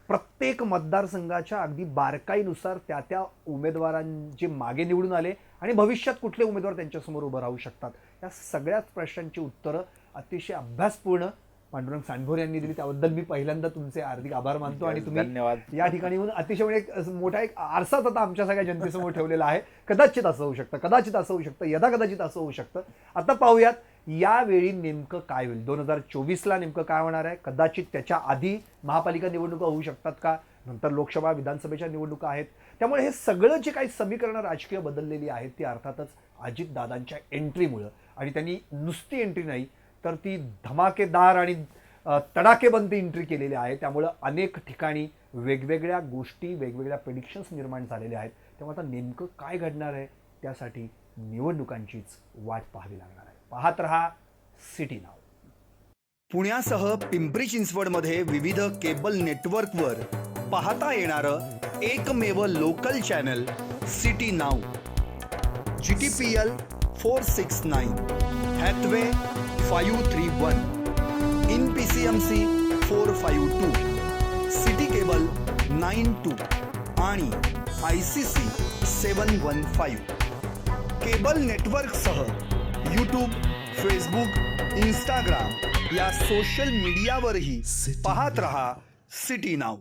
प्रत्येक मतदारसंघाच्या अगदी बारकाईनुसार त्या उमेदवारांचे मागे निवडून आले आणि भविष्यात कुठले उमेदवार त्यांच्यासमोर उभं राहू शकतात या सगळ्याच प्रश्नांची उत्तरं अतिशय अभ्यासपूर्ण पांडुरंग सांडभोर यांनी दिली. त्याबद्दल मी पहिल्यांदा तुमचे हार्दिक आभार मानतो. आणि तुम्ही धन्यवाद. या ठिकाणी येऊन अतिशय म्हणजे एक मोठा एक आरसाच आता आमच्या सगळ्या जनतेसमोर ठेवलेला आहे. कदाचित असं होऊ शकतं, कदाचित असं होऊ शकतं, यदा कदाचित असं होऊ शकतं. आता पाहूयात यावेळी नेमकं काय होईल. 2024ला नेमकं काय होणार आहे. कदाचित त्याच्या आधी महापालिका निवडणुका होऊ शकतात का, नंतर लोकसभा विधानसभेच्या निवडणुका आहेत. त्यामुळे हे सगळं जे काही समीकरणं राजकीय बदललेली आहेत ती अर्थातच अजितदादांच्या एंट्रीमुळं, आणि त्यांनी नुसती एंट्री नाही तर ती धमाकेदार आणि तडाकेबंद एंट्री केलेली आहे. त्यामुळं अनेक ठिकाणी वेगवेगळ्या गोष्टी, वेगवेगळ्या प्रेडिक्शन्स निर्माण झालेल्या आहेत. तेव्हा आता नेमकं काय घडणार आहे त्यासाठी निवडणुकांचीच वाट पाहावी लागणार आहे. पाहत रहा सिटी नाव. पुण्यासह पिंपरी चिंचवडमध्ये विविध केबल नेटवर्कवर पाहता येणारं एकमेव local channel city now. GTPL 469, Hathway 531, in PCMC 452, city cable 92 आणि ICC 715. केबल नेटवर्कसह यूट्यूब, फेसबुक, इंस्टाग्राम या सोशल मीडियावरही पाहत रहा सिटी नाव.